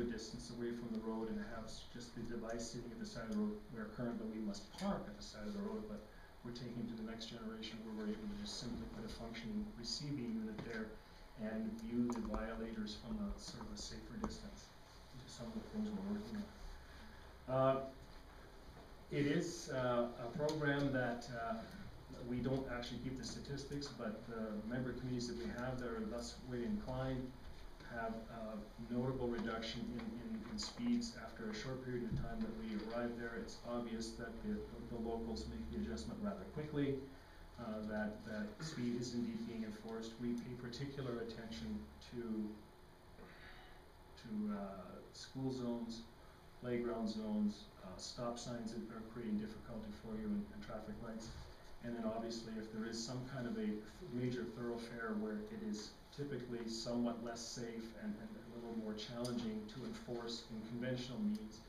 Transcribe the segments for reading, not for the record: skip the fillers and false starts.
distance away from the road and have just the device sitting at the side of the road, where currently we must park at the side of the road, but we're taking to the next generation where we're able to just simply put a functioning receiving unit there and view the violators from a sort of a safer distance. These are some of the things we're working on. It is a program that we don't actually keep the statistics, but the member communities that we have that are thus way inclined have a notable reduction in speeds after a short period of time that we arrive there. It's obvious that the locals make the adjustment rather quickly, that speed is indeed being enforced. We pay particular attention to school zones, playground zones, stop signs that are creating difficulty for you, and traffic lights. And then obviously if there is some kind of a major thoroughfare where it is typically somewhat less safe and a little more challenging to enforce in conventional means,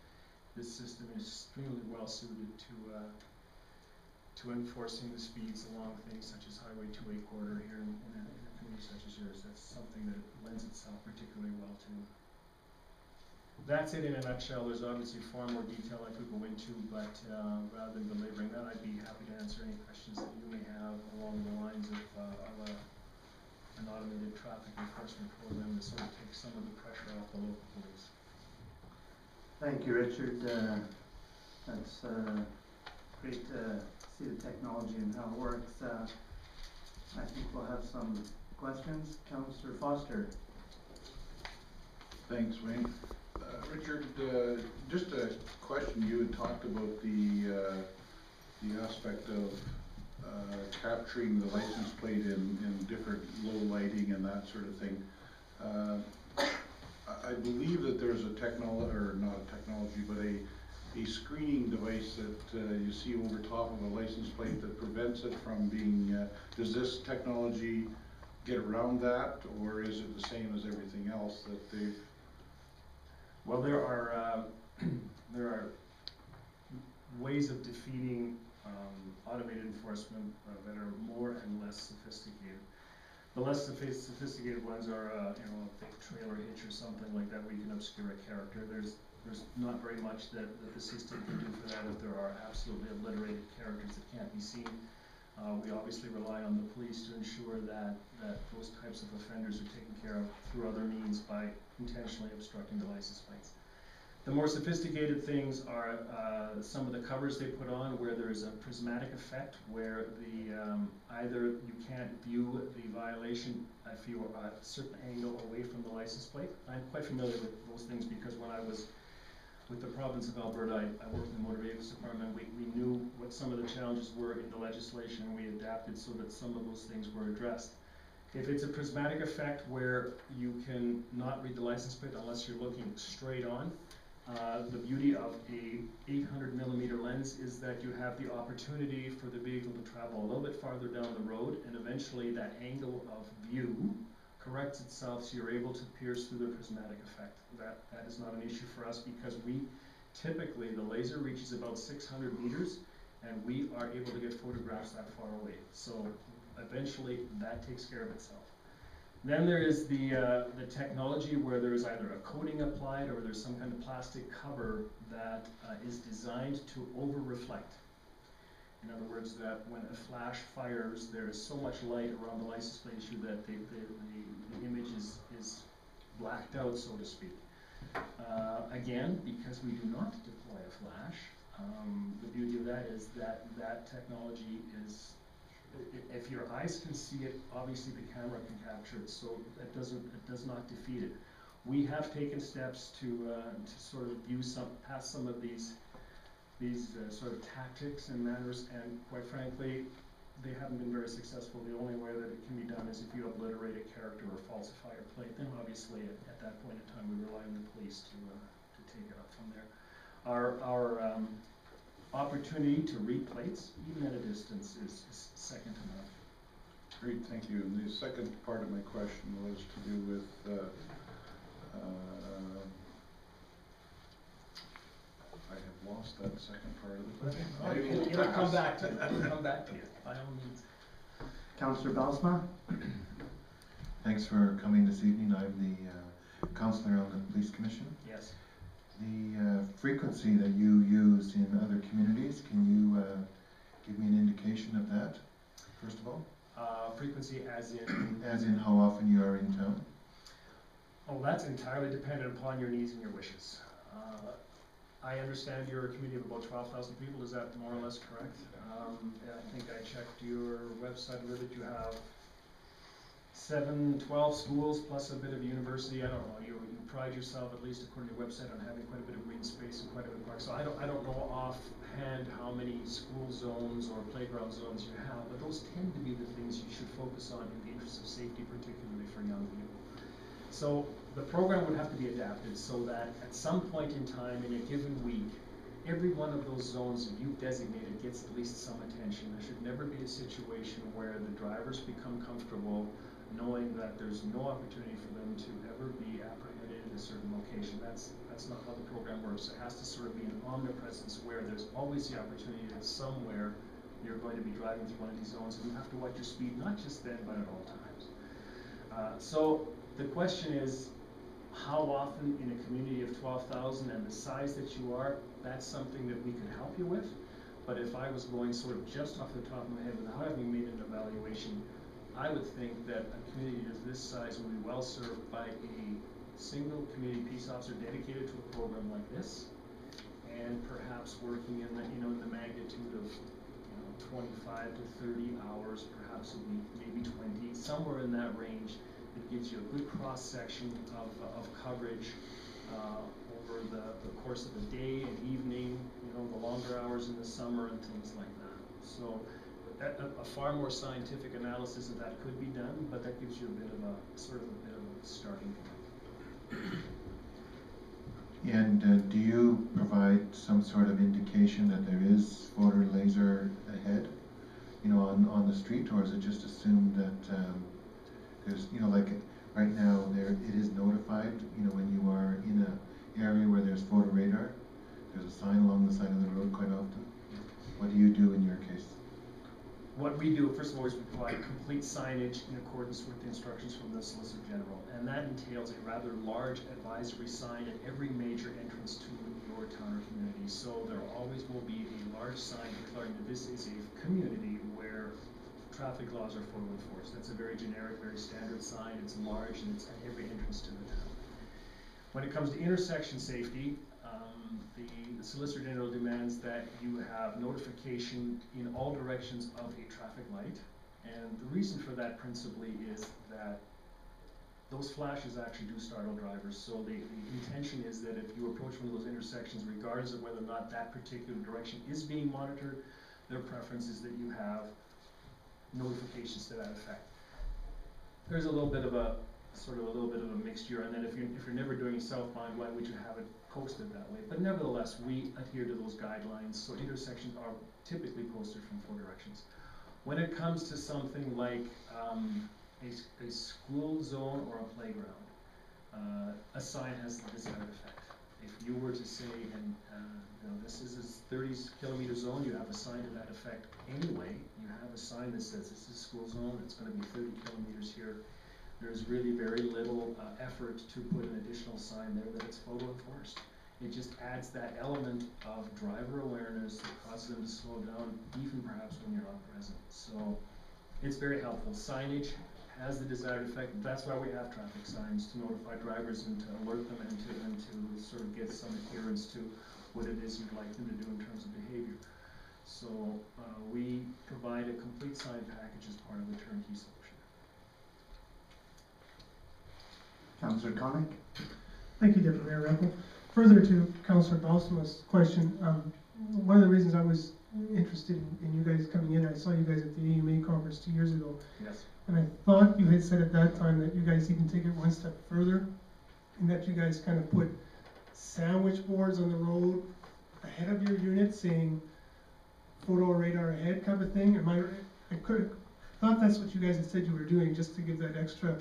this system is extremely well suited to enforcing the speeds along things such as Highway 2A corridor here in a community such as yours. That's something that lends itself particularly well to. That's it in a nutshell. There's obviously far more detail I could go into, but rather than belaboring that, I'd be happy to answer any questions that you may have along the lines of an automated traffic enforcement program to sort of take some of the pressure off the local police. Thank you, Richard. That's great to see the technology and how it works. I think we'll have some questions. Councillor Foster. Thanks, Wayne. Richard, just a question. You had talked about the aspect of capturing the license plate in different low lighting and that sort of thing. I believe that there's a technology, or not a technology, but a screening device that you see over top of a license plate that prevents it from being, does this technology get around that, or is it the same as everything else that they've? Well, there are ways of defeating automated enforcement that are more and less sophisticated. The less sophisticated ones are, you know, a big trailer hitch or something like that, where you can obscure a character. There's not very much that the system can do for that if there are absolutely obliterated characters that can't be seen. We obviously rely on the police to ensure that those types of offenders are taken care of through other means by intentionally obstructing the license plates. The more sophisticated things are some of the covers they put on where there's a prismatic effect where either you can't view the violation if you are at a certain angle away from the license plate. I'm quite familiar with those things because when I was with the province of Alberta, I worked in the motor vehicles department. We knew what some of the challenges were in the legislation, and we adapted so that some of those things were addressed. If it's a prismatic effect where you can not read the license plate unless you're looking straight on, the beauty of a 800mm lens is that you have the opportunity for the vehicle to travel a little bit farther down the road, and eventually that angle of view corrects itself so you're able to pierce through the prismatic effect. That is not an issue for us because we typically, the laser reaches about 600 meters and we are able to get photographs that far away. So eventually that takes care of itself. Then there is the technology where there is either a coating applied or there's some kind of plastic cover that is designed to over-reflect. In other words, that when a flash fires, there is so much light around the license plate issue that the image is blacked out, so to speak. Again, because we do not deploy a flash, the beauty of that is that technology is, if your eyes can see it, obviously the camera can capture it, so it does not defeat it. We have taken steps to sort of past some of these sort of tactics and manners, and quite frankly, they haven't been very successful. The only way that it can be done is if you obliterate a character or falsify a plate. Then obviously at that point in time we rely on the police to take it up from there. Our opportunity to read plates, even at a distance, is second to none. Great, thank you. And the second part of my question was to do with I have lost that second part of the question. It'll come back to you. It'll come back to you, by all means. Councillor Belsma. Thanks for coming this evening. I'm the councillor on the Police Commission. Yes. the frequency that you use in other communities, can you give me an indication of that, first of all? Frequency as in? As in how often you are in town? Oh, that's entirely dependent upon your needs and your wishes. I understand you're a community of about 12,000 people, is that more or less correct? I think I checked your website, that you have 12 schools plus a bit of university. I don't know, you pride yourself, at least according to your website, on having quite a bit of green space and quite a bit of park. So I don't know offhand how many school zones or playground zones you have, but those tend to be the things you should focus on in the interest of safety, particularly for young people. So the program would have to be adapted so that at some point in time in a given week, every one of those zones that you've designated gets at least some attention. There should never be a situation where the drivers become comfortable knowing that there's no opportunity for them to ever be apprehended in a certain location. That's not how the program works. It has to sort of be an omnipresence where there's always the opportunity that somewhere you're going to be driving through one of these zones, and you have to watch your speed, not just then, but at all times. So the question is, how often in a community of 12,000 and the size that you are, that's something that we could help you with. But if I was going sort of just off the top of my head without having made an evaluation, I would think that a community of this size would be well served by a single community peace officer dedicated to a program like this, and perhaps working in the, in the magnitude of 25 to 30 hours, perhaps a week, maybe 20, somewhere in that range. It gives you a good cross section of coverage over the course of the day and evening, the longer hours in the summer and things like that. So a far more scientific analysis of that could be done, but that gives you a bit of a starting point. And do you provide some sort of indication that there is photo laser ahead, on the street, or is it just assumed that there's, like right now it is notified, when you are in an area where there's photo radar, there's a sign along the side of the road quite often. What do you do in your case? What we do, first of all, is we provide complete signage in accordance with the instructions from the Solicitor General, and that entails a rather large advisory sign at every major entrance to your town or community. So there always will be a large sign declaring that this is a community where traffic laws are photo enforced. That's a very generic, very standard sign. It's large and it's at every entrance to the town. When it comes to intersection safety, the Solicitor General demands that you have notification in all directions of a traffic light, and the reason for that principally is that those flashes actually do startle drivers. So the intention is that if you approach one of those intersections, regardless of whether or not that particular direction is being monitored, their preference is that you have notifications to that effect. There's a little bit of a mixture, and then if you're never doing a southbound, why would you have it posted that way? But nevertheless, we adhere to those guidelines, so intersections are typically posted from 4 directions. When it comes to something like a school zone or a playground, a sign has the desired effect. If you were to say, this is a 30-kilometer zone, you have a sign to that effect anyway. You have a sign that says this is a school zone, it's going to be 30 kilometers here. There's really very little effort to put an additional sign there that it's photo enforced. It just adds that element of driver awareness that causes them to slow down, even perhaps when you're not present. So it's very helpful. Signage has the desired effect. That's why we have traffic signs, to notify drivers and to alert them and to sort of get some adherence to what it is you'd like them to do in terms of behavior. So we provide a complete sign package as part of the turnkey solution. Councillor Connick? Thank you, Deputy Mayor Rempel. Further to Councillor Balsama's question, one of the reasons I was interested in you guys coming in, I saw you guys at the AUMA conference 2 years ago. Yes. And I thought you had said at that time that you guys even take it one step further, and that you guys kind of put sandwich boards on the road ahead of your unit saying photo radar ahead kind of thing. I thought that's what you guys had said you were doing, just to give that extra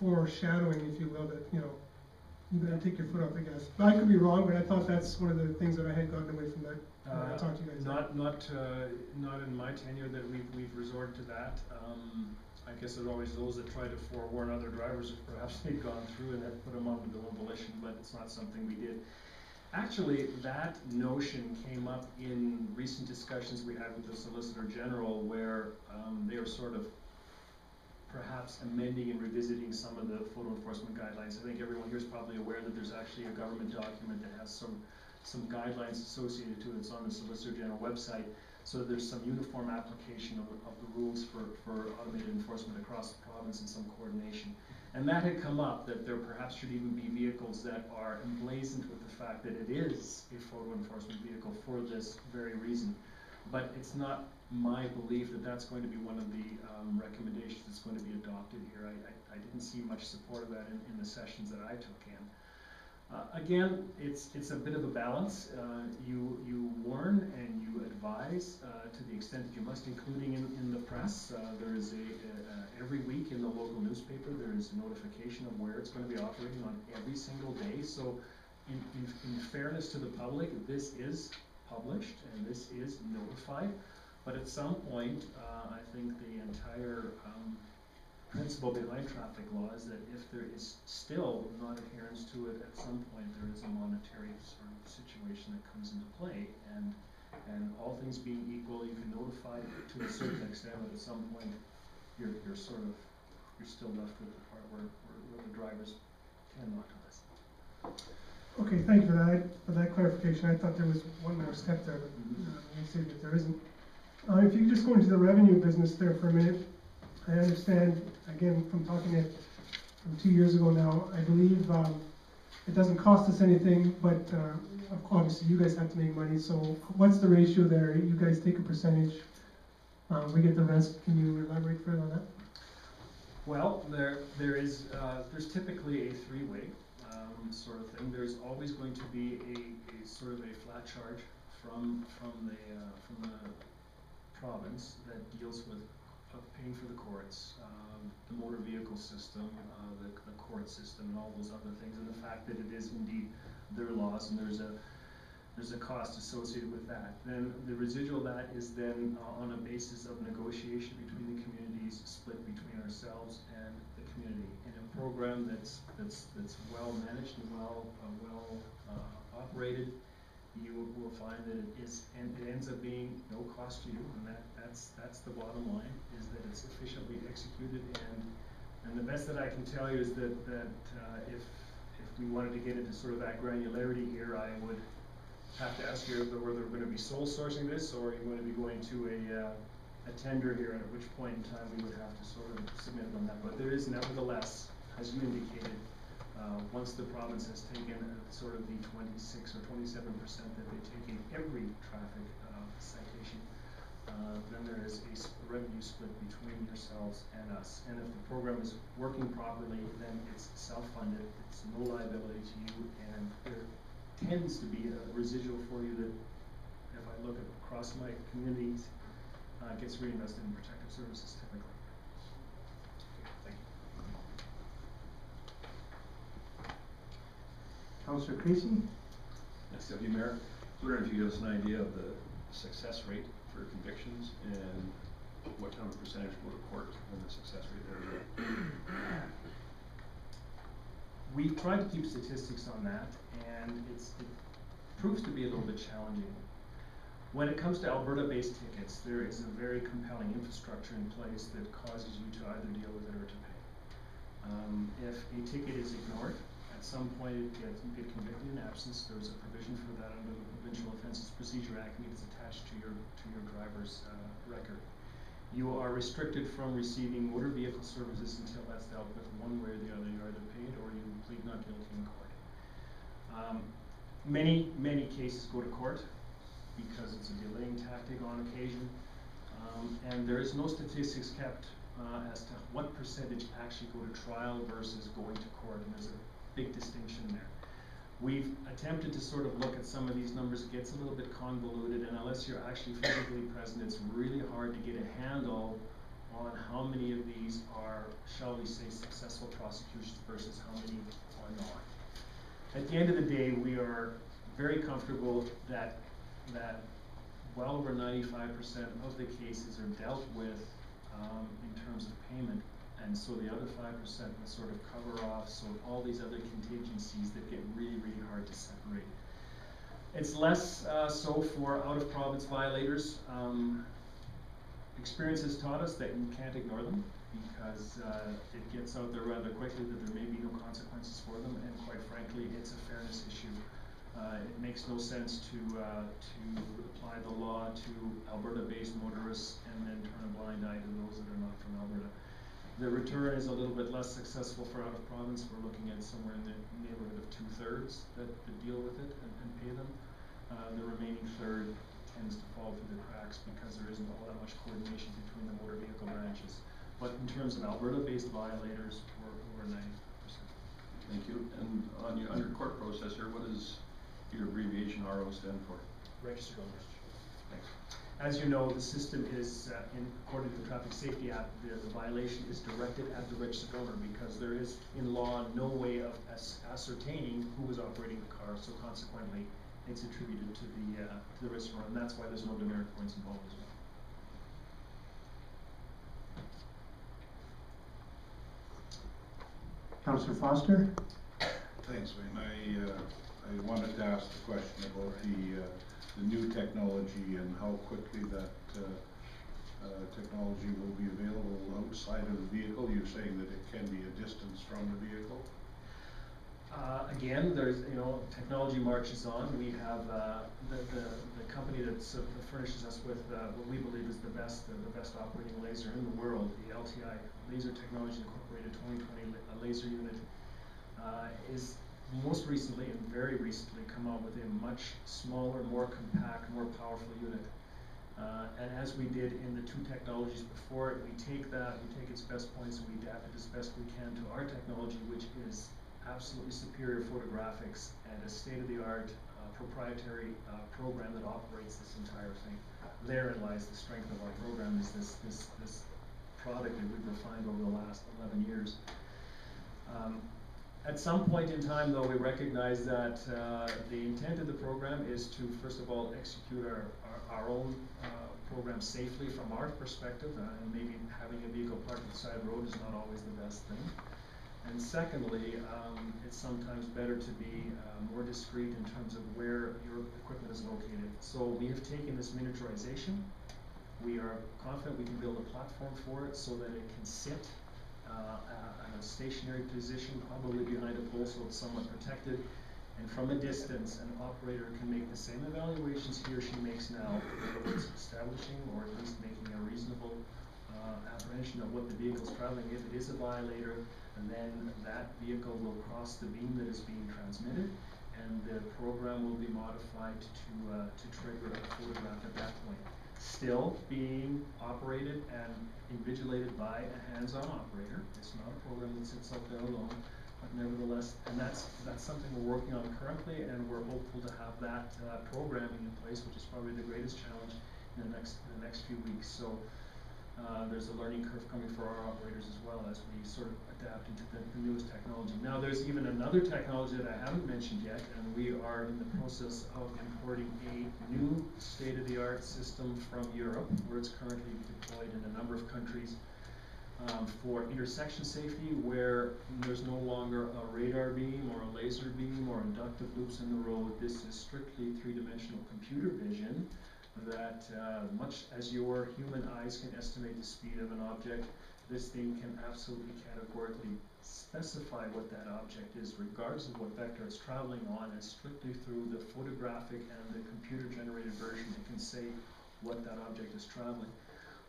foreshadowing, if you will, that you better take your foot off the gas. But I could be wrong, but I thought that's one of the things that I had gotten away from that. I talked to you guys. Not in my tenure that we've resorted to that. I guess there's always those that try to forewarn other drivers if perhaps they've gone through and had put them on the bill of volition, but it's not something we did. Actually, that notion came up in recent discussions we had with the Solicitor General, where they were sort of perhaps amending and revisiting some of the photo enforcement guidelines. I think everyone here is probably aware that there's actually a government document that has some guidelines associated to it. It's on the Solicitor General website. So there's some uniform application of the rules for automated enforcement across the province and some coordination. And that had come up, that there perhaps should even be vehicles that are emblazoned with the fact that it is a photo enforcement vehicle for this very reason. But it's not my belief that that's going to be one of the recommendations that's going to be adopted here. I didn't see much support of that in the sessions that I took in. Again, it's a bit of a balance. You warn and you advise to the extent that you must, including in the press. There is every week in the local newspaper there is a notification of where it's going to be operating on every single day. So in fairness to the public, this is published and this is notified. But at some point, I think the entire principle behind traffic law is that if there is still non-adherence to it, at some point there is a monetary sort of situation that comes into play. And all things being equal, you can notify to a certain extent, but at some point you're still left with the part where the drivers tend not to listen. Okay, thank you for that clarification. I thought there was one more step there, but you said that there isn't. If you could just go into the revenue business there for a minute. I understand, again, from talking it from 2 years ago now, I believe it doesn't cost us anything, but obviously you guys have to make money, so what's the ratio there? You guys take a percentage, we get the rest. Can you elaborate further on that? Well, there's typically a three-way sort of thing. There's always going to be a sort of a flat charge from the province that deals with paying for the courts, the motor vehicle system, the court system, and all those other things, and the fact that it is indeed their laws, and there's a cost associated with that. Then the residual of that is then on a basis of negotiation between the communities, split between ourselves and the community, in a program that's well managed and well operated. You will find that it ends up being no cost to you, and that's the bottom line, is that it's efficiently executed. And the best that I can tell you is that if we wanted to get into sort of that granularity here, I would have to ask you whether we're going to be sole sourcing this, or are you going to be going to a tender here, and at which point in time we would have to sort of submit on that. But there is nevertheless, as you indicated, once the province has taken sort of the 26 or 27% that they take in every traffic citation, then there is a revenue split between yourselves and us. And if the program is working properly, then it's self-funded, it's no liability to you, and there tends to be a residual for you that, if I look across my communities, gets reinvested in protective services typically. Okay, thank you. Councillor Creasy? Yes, Deputy Mayor. I wonder if you give us an idea of the success rate for convictions and what kind of percentage go to court and the success rate there. We've tried to keep statistics on that, and it proves to be a little bit challenging. When it comes to Alberta-based tickets, there is a very compelling infrastructure in place that causes you to either deal with it or to pay. If a ticket is ignored, at some point you get convicted in absence. There's a provision for that under the Provincial Offences Procedure Act, and it's attached to your driver's record. You are restricted from receiving motor vehicle services until that's dealt with one way or the other. You either pay it or you plead not guilty in court. Many cases go to court because it's a delaying tactic on occasion, and there is no statistics kept as to what percentage actually go to trial versus going to court, and there's a big distinction there. We've attempted to sort of look at some of these numbers. It gets a little bit convoluted, and unless you're actually physically present, it's really hard to get a handle on how many of these are, shall we say, successful prosecutions versus how many are not. At the end of the day, we are very comfortable that well over 95% of the cases are dealt with in terms of payment and so the other 5% will sort of cover off, so all these other contingencies that get really, really hard to separate. It's less so for out-of-province violators. Experience has taught us that you can't ignore them, because it gets out there rather quickly that there may be no consequences for them, and quite frankly, it's a fairness issue. It makes no sense to apply the law to Alberta-based motorists and then turn a blind eye to those that are not from Alberta. The return is a little bit less successful for out of province. We're looking at somewhere in the neighborhood of 2/3 that deal with it and pay them. The remaining third tends to fall through the cracks because there isn't all that much coordination between the motor vehicle branches. But in terms of Alberta-based violators, we're over 90%. Thank you. And on your court process here, what does your abbreviation RO stand for? Registered owners. Thanks. As you know, the system is, according to the Traffic Safety Act, the violation is directed at the registered owner, because there is, in law, no way of ascertaining who was operating the car. So consequently, it's attributed to the registered owner, and that's why there's no demerit points involved as well. Councillor Foster? Thanks, Wayne. I wanted to ask the question about the new technology and how quickly that technology will be available outside of the vehicle. You're saying that it can be a distance from the vehicle? Again, there's, technology marches on. We have the company that furnishes us with what we believe is the best operating laser in the world, the LTI Laser Technology Incorporated 2020 laser unit, is most recently and very recently come out with a much smaller, more compact, more powerful unit. And as we did in the two technologies before it, we take its best points and we adapt it as best we can to our technology, which is absolutely superior photographics and a state-of-the-art proprietary program that operates this entire thing. Therein lies the strength of our program, is this product that we've refined over the last 11 years. At some point in time, though, we recognize that the intent of the program is to, first of all, execute our own program safely from our perspective, and maybe having a vehicle parked at the side of the road is not always the best thing. And secondly, it's sometimes better to be more discreet in terms of where your equipment is located. So we have taken this miniaturization. We are confident we can build a platform for it so that it can sit in a stationary position, probably behind a pole, so it's somewhat protected. And from a distance, an operator can make the same evaluations he or she makes now, in other words, establishing or at least making a reasonable apprehension of what the vehicle is traveling. If it is a violator, and then that vehicle will cross the beam that is being transmitted, and the program will be modified to trigger a photograph at that point. Still being operated and invigilated by a hands-on operator. It's not a program that sits out there alone, but nevertheless, and that's something we're working on currently, and we're hopeful to have that programming in place, which is probably the greatest challenge in the next few weeks. So there's a learning curve coming for our operators as well as we sort of adapt into the newest technology. Now there's even another technology that I haven't mentioned yet, and we are in the process of importing a new state-of-the-art system from Europe, where it's currently deployed in a number of countries for intersection safety, where there's no longer a radar beam or a laser beam or inductive loops in the road. This is strictly three-dimensional computer vision that much as your human eyes can estimate the speed of an object, this thing can absolutely categorically specify what that object is, regardless of what vector it's traveling on, and strictly through the photographic and the computer-generated version, it can say what that object is traveling.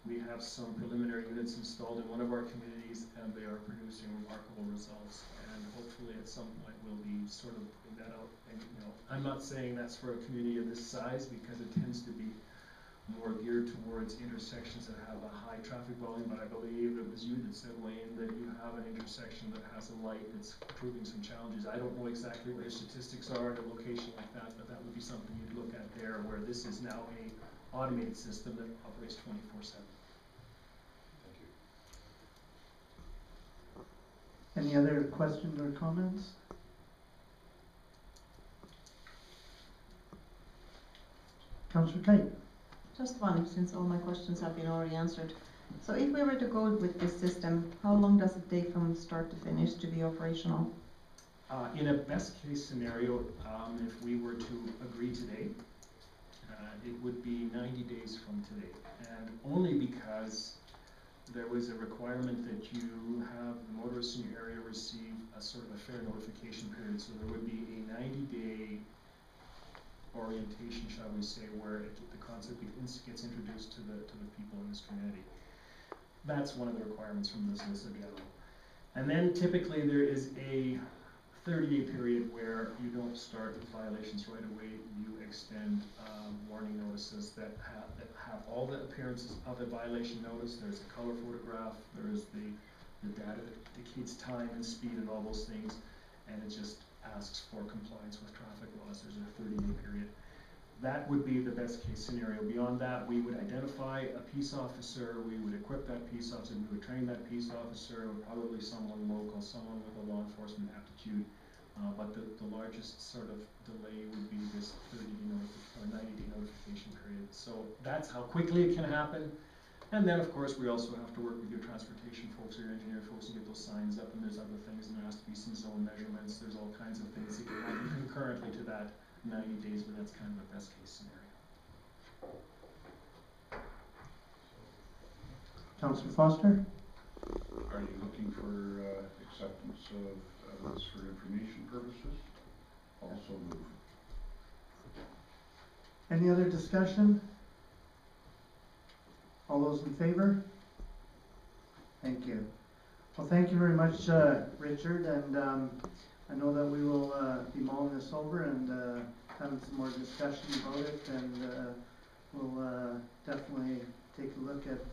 We have some preliminary units installed in one of our communities, and they are producing remarkable results. And hopefully, at some point, we'll be sort of putting that out. And I'm not saying that's for a community of this size, because it tends to be more geared towards intersections that have a high traffic volume. But I believe it was you that said, Wayne, that you have an intersection that has a light that's proving some challenges. I don't know exactly what your statistics are at a location like that, but that would be something you'd look at there, where this is now a automated system that operates 24/7. Thank you. Any other questions or comments? Councillor Kite. Just one, since all my questions have been already answered. So if we were to go with this system, how long does it take from start to finish to be operational? In a best case scenario, if we were to agree today, it would be 90 days from today. And only because there was a requirement that you have the motorists in your area receive a sort of a fair notification period. So there would be a 90-day orientation, shall we say, where the concept gets introduced to the people in this community. That's one of the requirements from the Solicitor General. And then typically there is a 30-day period where you don't start with violations right away. You extend warning notices that have all the appearances of a violation notice. There's a color photograph, there is the data that indicates time and speed and all those things, and it just asks for compliance with traffic laws. There's a 30-day period. That would be the best case scenario. Beyond that, we would identify a peace officer, we would equip that peace officer, we would train that peace officer, probably someone local, someone with a law enforcement aptitude. But the largest sort of delay would be this 30-day or 90-day notification period. So that's how quickly it can happen. And then, of course, we also have to work with your transportation folks or your engineer folks to get those signs up, and there's other things, and there has to be some zone measurements. There's all kinds of things that can happen concurrently to that 90 days, but that's kind of a best case scenario. Councillor Foster? Are you looking for acceptance of this for information purposes? Also move. Any other discussion? All those in favor? Thank you. Well, thank you very much, Richard, and I know that we will be mulling this over and having some more discussion about it, and we'll definitely take a look at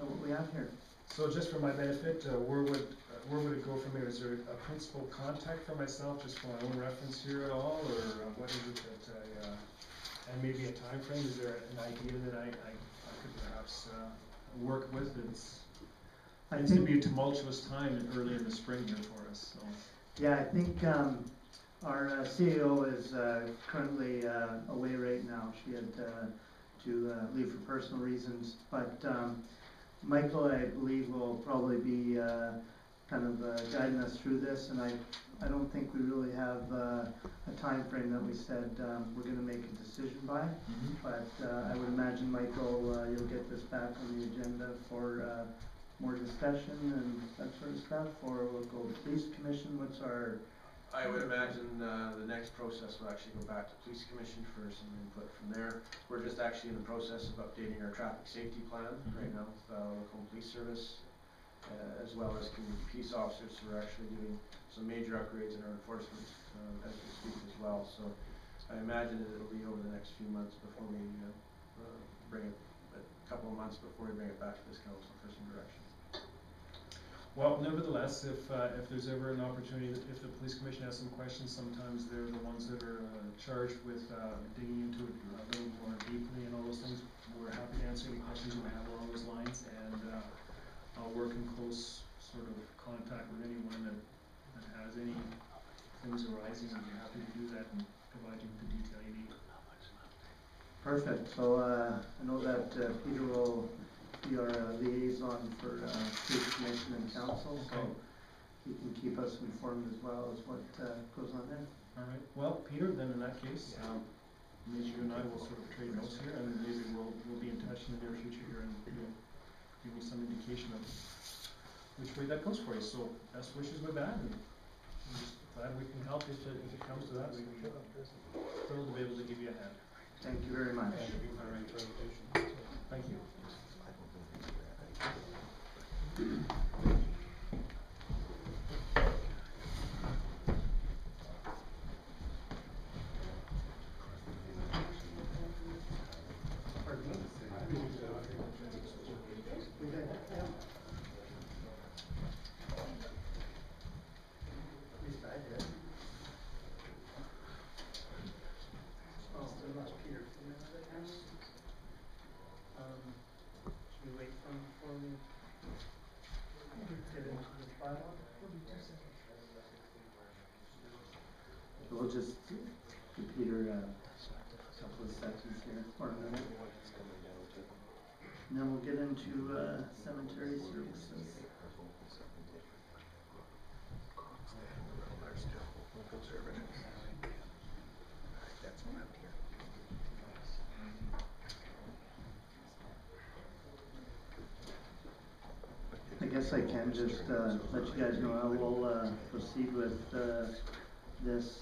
what we have here. So just for my benefit, where would it go from here? Is there a principal contact for myself, just for my own reference here at all, or what is it that and maybe a time frame? Is there an idea that I could perhaps work with? It seems to be a tumultuous time early in the spring here for us. So. Yeah, I think our CEO is currently away right now. She had to leave for personal reasons, but Michael, I believe, will probably be kind of guiding us through this, and I don't think we really have a time frame that we said we're going to make a decision by, but I would imagine, Michael, you'll get this back on the agenda for more discussion and that sort of stuff, or we'll go to Police Commission. What's our... I would imagine the next process will actually go back to Police Commission for some input from there. We're just actually in the process of updating our traffic safety plan right now with Lacombe Police Service, as well as community peace officers who are actually doing some major upgrades in our enforcement as we speak as well. So I imagine that it'll be over the next few months before we bring it, a couple of months before we bring it back to this council for some direction. Well, nevertheless, if there's ever an opportunity, if the Police Commission has some questions, sometimes they're the ones that are charged with digging into it a little more deeply and all those things. We're happy to answer any questions you may have along those lines, and I'll work in close sort of contact with anyone that has any things arising. I'd be happy to do that and provide you with the detail you need. Perfect. So I know that Peter will be our liaison for Police Commission and Council, so he can keep us informed as well as what goes on there. All right. Well, Peter, then in that case, maybe you and I will sort of trade notes here, and maybe we'll be in touch in the near future here, and you'll give me some indication of which way that goes for you. So best wishes with that, and I'm just glad we can help if it comes to that. We'd be thrilled to be able to give you a hand. Thank you very much. Thank you. Should we wait for him before we get into the bylaw? We'll just give Peter a couple of seconds here, or a minute. And then we'll get into cemetery services. I guess I can just let you guys know how we'll proceed with this.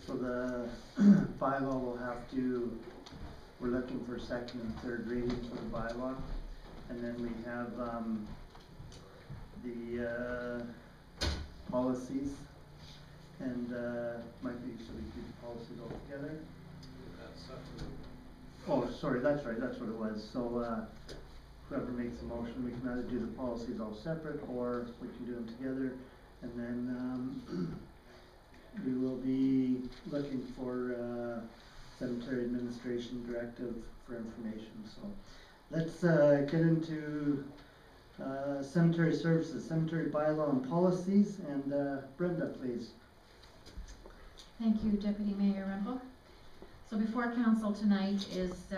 So the bylaw will have to, we're looking for second and third readings for the bylaw. And then we have the policies. And might be, should we do the policies all together? Oh, sorry, that's right, that's what it was. So whoever makes a motion, we can either do the policies all separate or we can do them together. And then we will be looking for cemetery administration directive for information. So let's get into cemetery services, cemetery bylaw and policies. And Brenda, please. Thank you, Deputy Mayor Rempel. So before council tonight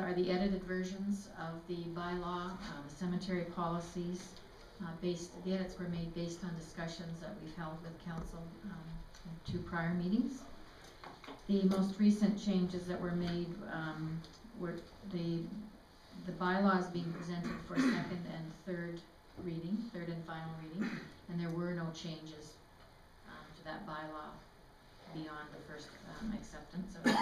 are the edited versions of the bylaw, cemetery policies. The edits were made based on discussions that we've held with council in 2 prior meetings. The most recent changes that were made were the bylaws being presented for second and third and final reading, and there were no changes to that bylaw beyond the first acceptance of it.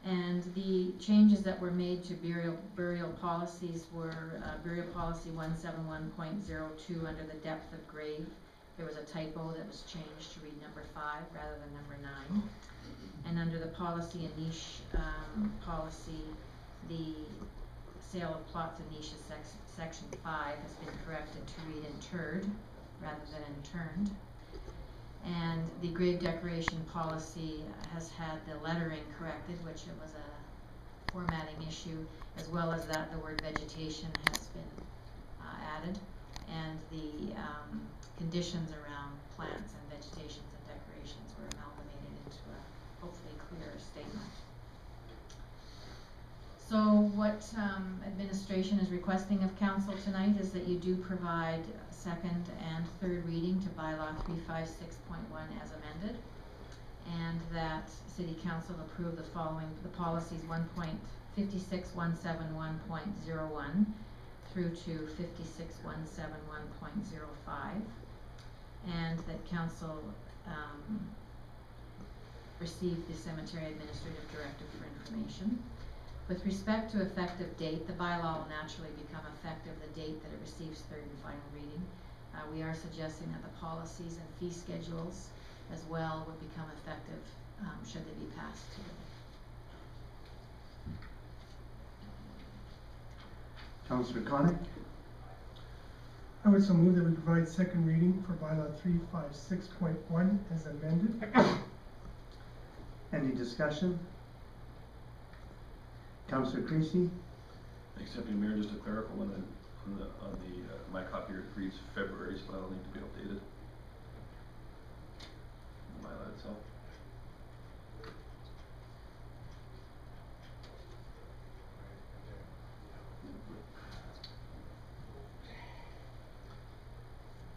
And the changes that were made to burial policies were burial policy 171.02 under the depth of grave. There was a typo that was changed to read number 5 rather than number 9. And under the policy and niche policy, the sale of plots and niches section 5 has been corrected to read interred rather than interned. And the grave decoration policy has had the lettering corrected, which it was a formatting issue, as well as that the word vegetation has been added, and the conditions around plants and vegetations and decorations were amalgamated into a hopefully clearer statement. So what administration is requesting of council tonight is that you do provide second and third reading to bylaw 356.1 as amended, and that city council approve the following, the policies 1.56171.01 through to 56171.05, and that council receive the cemetery administrative directive for information. With respect to effective date, the bylaw will naturally become effective the date that it receives third and final reading. We are suggesting that the policies and fee schedules as well would become effective should they be passed today. Councillor Connick? I would so move that we provide second reading for bylaw 356.1 as amended. Any discussion? Councillor Creasy? Thanks, Deputy Mayor. Just a clerical one on my copy here, it reads February, so that'll need to be updated. The bylaw itself.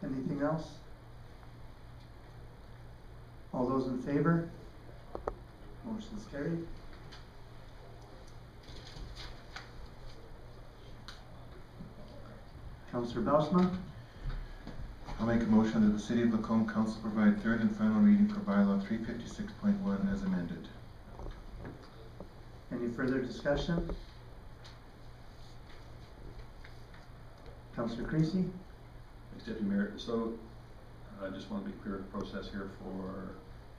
Anything else? All those in favor? Motion is carried. Councillor Bausma? I'll make a motion that the City of Lacombe Council provide third and final reading for bylaw 356.1 as amended. Any further discussion? Councillor Creasy? Thanks, Deputy Mayor. So I just want to be clear of the process here for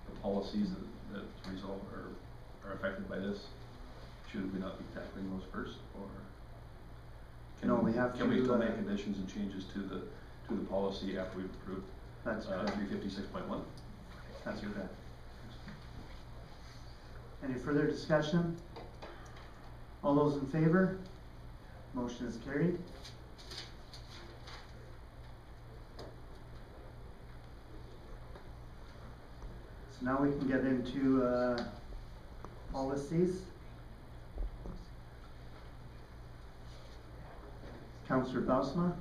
the policies that result or are affected by this. Should we not be tackling those first, or No, we have can we to, still make additions and changes to the policy after we've approved That's correct. 356.1? That's correct. Any further discussion? All those in favor? Motion is carried. So now we can get into policies. Councillor Bausma?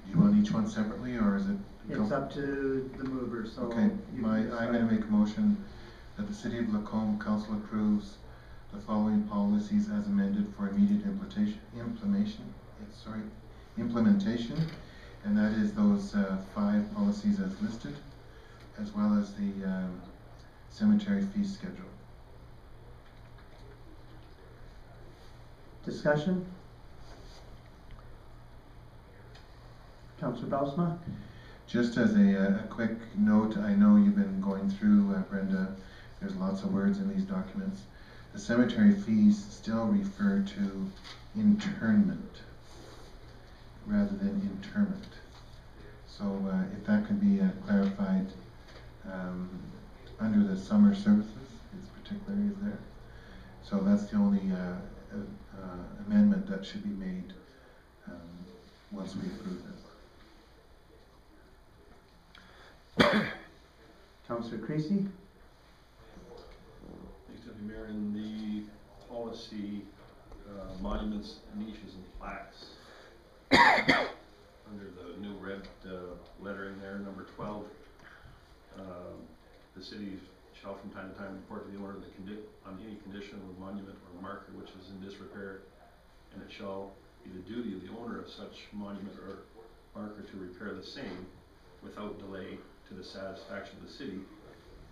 Do you want each one separately, or is it? It's up to the mover, so. Okay, you I'm can gonna decide. make a motion that the City of Lacombe Council approves the following policies as amended for immediate implementation, and that is those 5 policies as listed, as well as the cemetery fee schedule. Discussion? Councillor Bausma? Just as a quick note, I know you've been going through, Brenda, there's lots of words in these documents. The cemetery fees still refer to internment rather than interment. So if that could be clarified under the summer services, it's particularly is there. So that's the only amendment that should be made once we approve this. Councillor Creasy? Thanks, Deputy Mayor. In the policy, monuments, niches, and plaques, under the new red lettering there, number 12, the city shall from time to time report to the owner on any condition of a monument or marker which is in disrepair, and it shall be the duty of the owner of such monument or marker to repair the same without delay to the satisfaction of the city,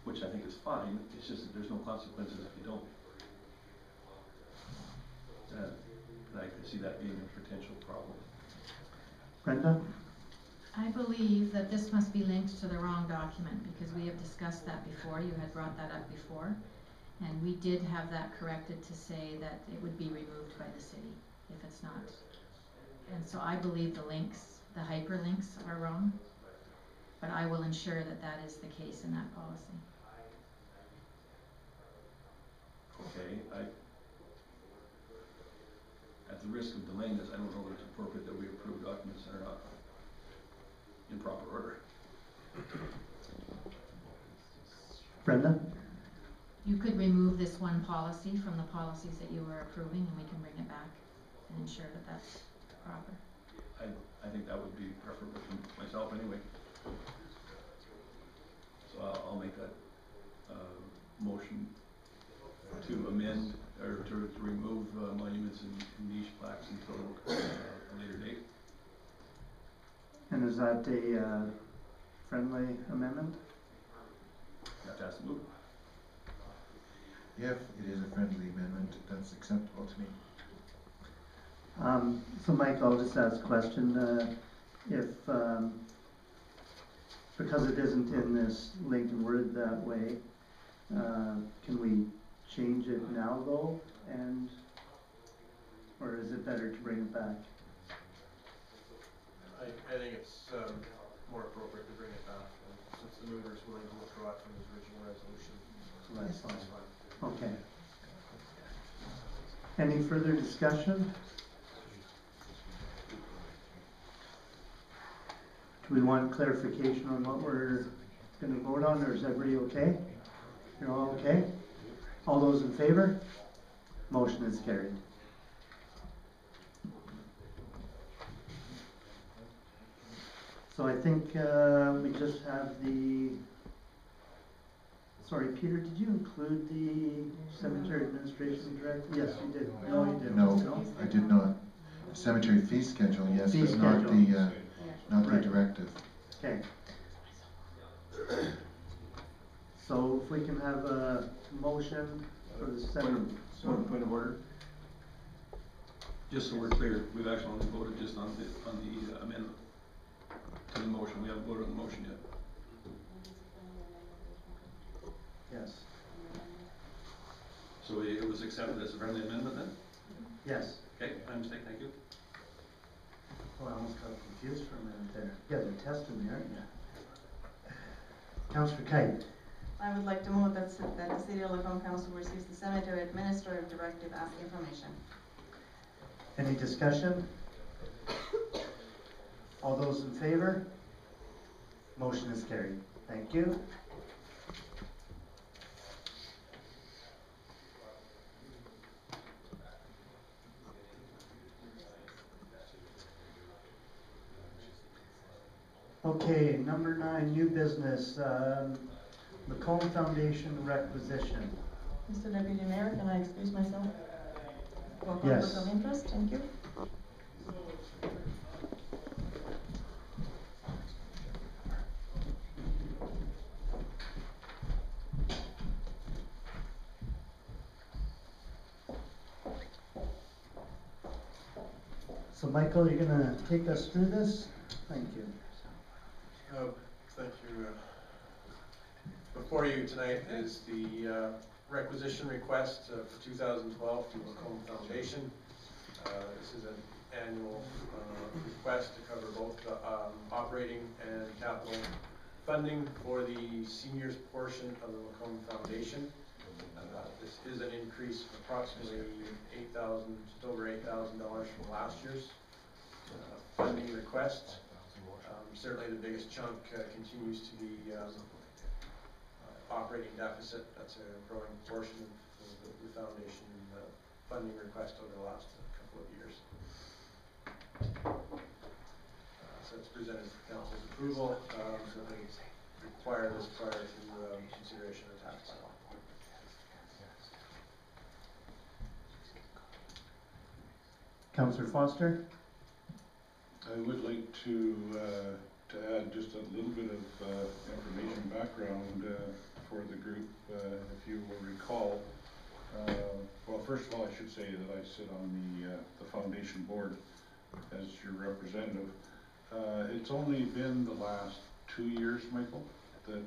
which I think is fine. It's just that there's no consequences if you don't. And I could see that being a potential problem. Brenda? I believe that this must be linked to the wrong document, because we have discussed that before. You had brought that up before, and we did have that corrected to say that it would be removed by the city if it's not. And so I believe the links, the hyperlinks, are wrong, but I will ensure that that is the case in that policy. Okay, at the risk of delaying this, I don't know that it's appropriate that we approve documents that are not in proper order. Brenda? You could remove this one policy from the policies that you were approving, and we can bring it back and ensure that that's proper. I think that would be preferable for myself anyway. So I'll make that motion to amend or to remove monuments and niche plaques until a later date. And is that a friendly amendment? You have to ask the mover. If it is a friendly amendment, that's acceptable to me. So Mike, I'll just ask a question. Because it isn't in this linked and worded that way, can we change it now though? Or is it better to bring it back? I think it's more appropriate to bring it back, since the mover is willing to withdraw it from his original resolution. So that's fine. Okay. Any further discussion? Do we want clarification on what we're going to vote on, or is everybody okay? You're all okay? All those in favor? Motion is carried. So I think we just have the, sorry, Peter, did you include the cemetery administration director? Yes, you did. No, you didn't. No, I did not. The cemetery fee schedule, yes, Fee but not schedule. the not the Right. directive. Okay. So if we can have a motion for the seven. Point of order. Just so we're clear, we've actually only voted just on the amendment to the motion. We haven't voted on the motion yet. Yes. So it was accepted as a friendly amendment then? Yes. Okay, my mistake, thank you. Oh, I almost got confused for a minute there. You guys are testing me, aren't you? Councillor Kite. I would like to move that the City of Lacombe Council receives the cemetery administrative directive as information. Any discussion? All those in favor? Motion is carried. Thank you. Okay, number 9, new business, Lacombe Foundation requisition. Mr. Deputy Mayor, can I excuse myself? For Yes. conflict of interest, thank you. So Michael, you're gonna take us through this? Thank you. Thank you. Before you tonight is the requisition request for 2012 to Lacombe Foundation. This is an annual request to cover both the operating and capital funding for the seniors portion of the Lacombe Foundation. This is an increase of approximately just over $8,000 from last year's funding request. Certainly the biggest chunk continues to be operating deficit. That's a growing portion of the foundation funding request over the last couple of years. So it's presented for council's approval. So they require this prior to consideration of tax law. Councillor Foster? I would like to add just a little bit of information background for the group, if you will recall. Well, first of all, I should say that I sit on the foundation board as your representative. It's only been the last 2 years, Michael, that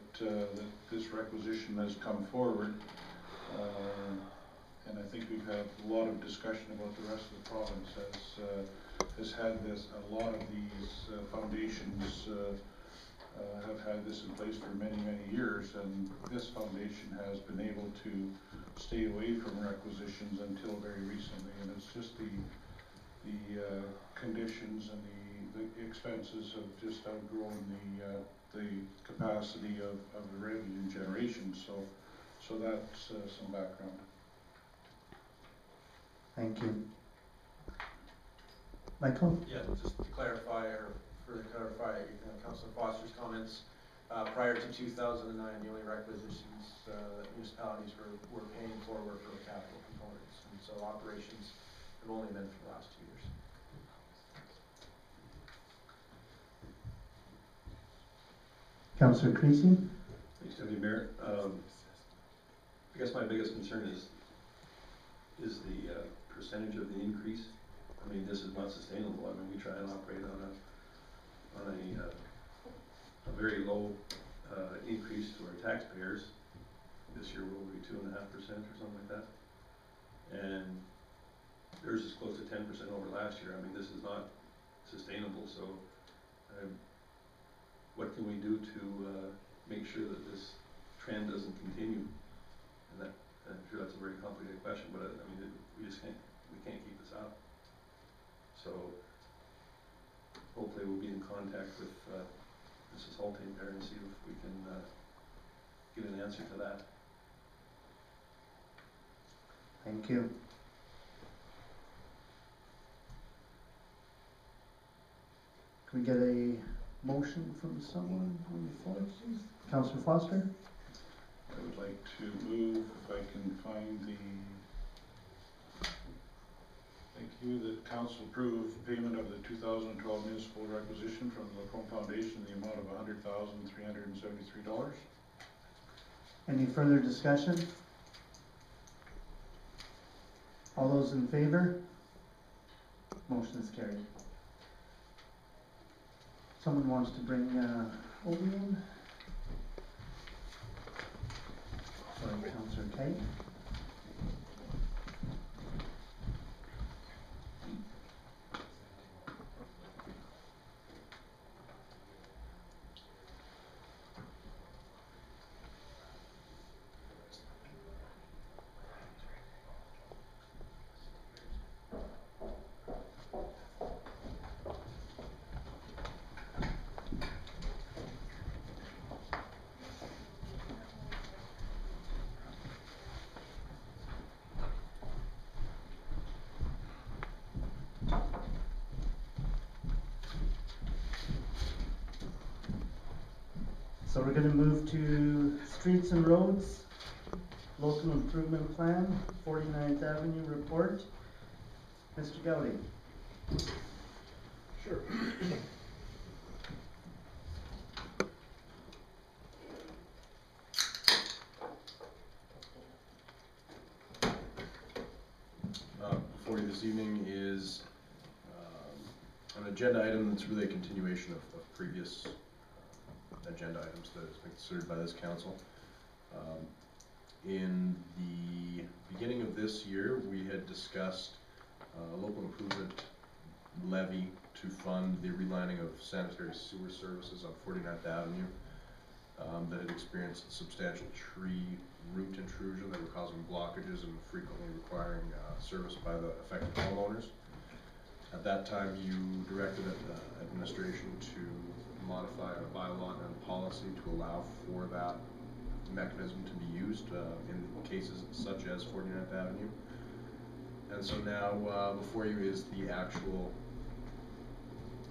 this requisition has come forward. And I think we've had a lot of discussion about the rest of the province has had this. A lot of these foundations have had this in place for many, many years, and this foundation has been able to stay away from requisitions until very recently. And it's just the conditions and the expenses have just outgrown the capacity of the revenue generation. So that's some background. Thank you. Michael? Yeah, just to clarify, or further clarify Councillor Foster's comments, prior to 2009, the only requisitions that municipalities were paying for were for the capital components, and so operations have only been for the last 2 years. Councillor Creasy? Thanks, Deputy Mayor. I guess my biggest concern is the percentage of the increase. I mean, this is not sustainable. I mean, we try and operate on a very low increase to our taxpayers. This year will be 2.5% or something like that, and theirs is close to 10% over last year. I mean, this is not sustainable. So, what can we do to make sure that this trend doesn't continue? And that, I'm sure that's a very complicated question, but I mean, we can't keep this up. So hopefully we'll be in contact with Mrs. Holting there and see if we can get an answer to that. Thank you. Can we get a motion from someone on the floor, please? Councillor Foster? I would like to move, if I can find the, thank you, that council approve payment of the 2012 municipal requisition from the Lacombe Foundation in the amount of $100,373. Any further discussion? All those in favor? Motion is carried. Someone wants to bring Obi in? Sorry, Councillor Kate. So we're gonna move to streets and roads, local improvement plan, 49th Avenue report. Mr. Gowdy. Sure. Before you this evening is an agenda item that's really a continuation of previous agenda items that has been considered by this council. In the beginning of this year, we had discussed a local improvement levy to fund the relining of sanitary sewer services on 49th Avenue that had experienced substantial tree root intrusion that were causing blockages and frequently requiring service by the affected homeowners. At that time, you directed administration to modify a bylaw and policy to allow for that mechanism to be used in cases such as 49th Avenue. And so now before you is the actual,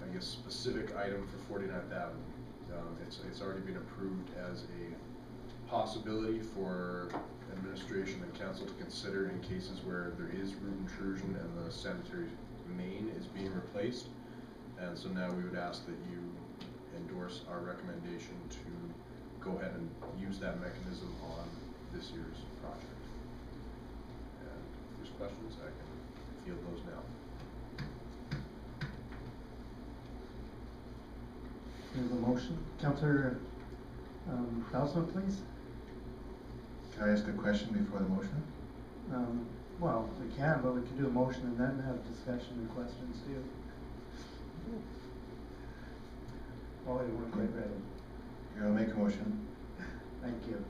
I guess, specific item for 49th Avenue. It's already been approved as a possibility for administration and council to consider in cases where there is root intrusion and the sanitary main is being replaced. And so now we would ask that you endorse our recommendation to go ahead and use that mechanism on this year's project. And if there's questions, I can field those now. There's a motion. Councillor Belsman, please. Can I ask a question before the motion? Well, we can, but we can do a motion and then have discussion and questions too. Oh, you weren't quite ready. Here, I'll make a motion. Thank you.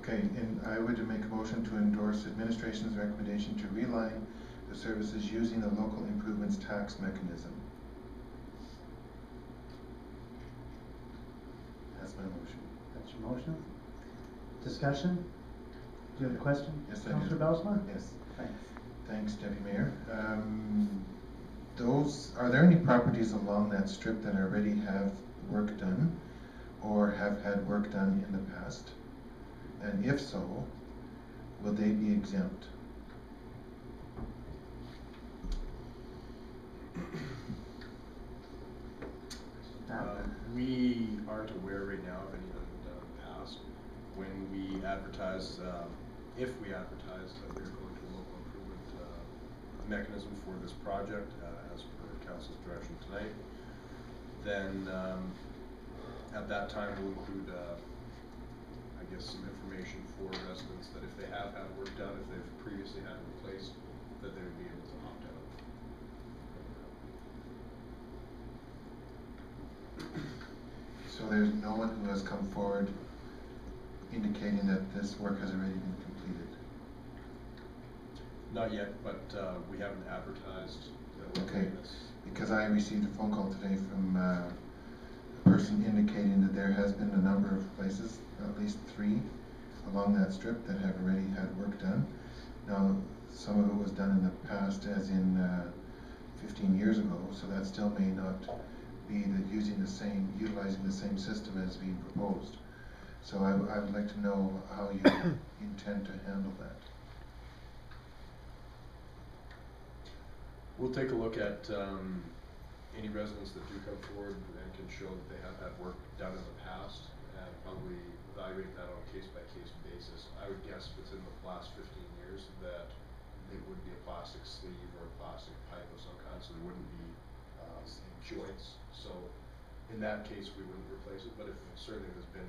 Okay, and I would make a motion to endorse administration's recommendation to realign the services using the local improvements tax mechanism. That's my motion. That's your motion. Discussion? Do you have a question? Yes, I do. Councillor Belsman? Yes. Thanks. Thanks, Deputy Mayor. Are there any properties along that strip that already have work done or have had work done in the past? And if so, will they be exempt? We aren't aware right now of any that have been done in the past. When we advertise, if we advertise that we're going to a local improvement mechanism for this project, as per council's direction tonight, then at that time we'll include, I guess, some information for residents that if they have had work done, if they've previously had it replaced, that they would be able to opt out. So there's no one who has come forward indicating that this work has already been completed? Not yet, but we haven't advertised that we're Okay, doing this. because I received a phone call today from a person indicating that there has been a number of places, at least 3, along that strip that have already had work done. Now, some of it was done in the past, as in 15 years ago, so that still may not be utilizing the same system as being proposed. So I would like to know how you intend to handle that. We'll take a look at any residents that do come forward and can show that they have had work done in the past, and probably evaluate that on a case-by-case basis. I would guess within the last 15 years that it would be a plastic sleeve or a plastic pipe of some kind, so there wouldn't be joints. So in that case, we wouldn't replace it, but if certainly there's been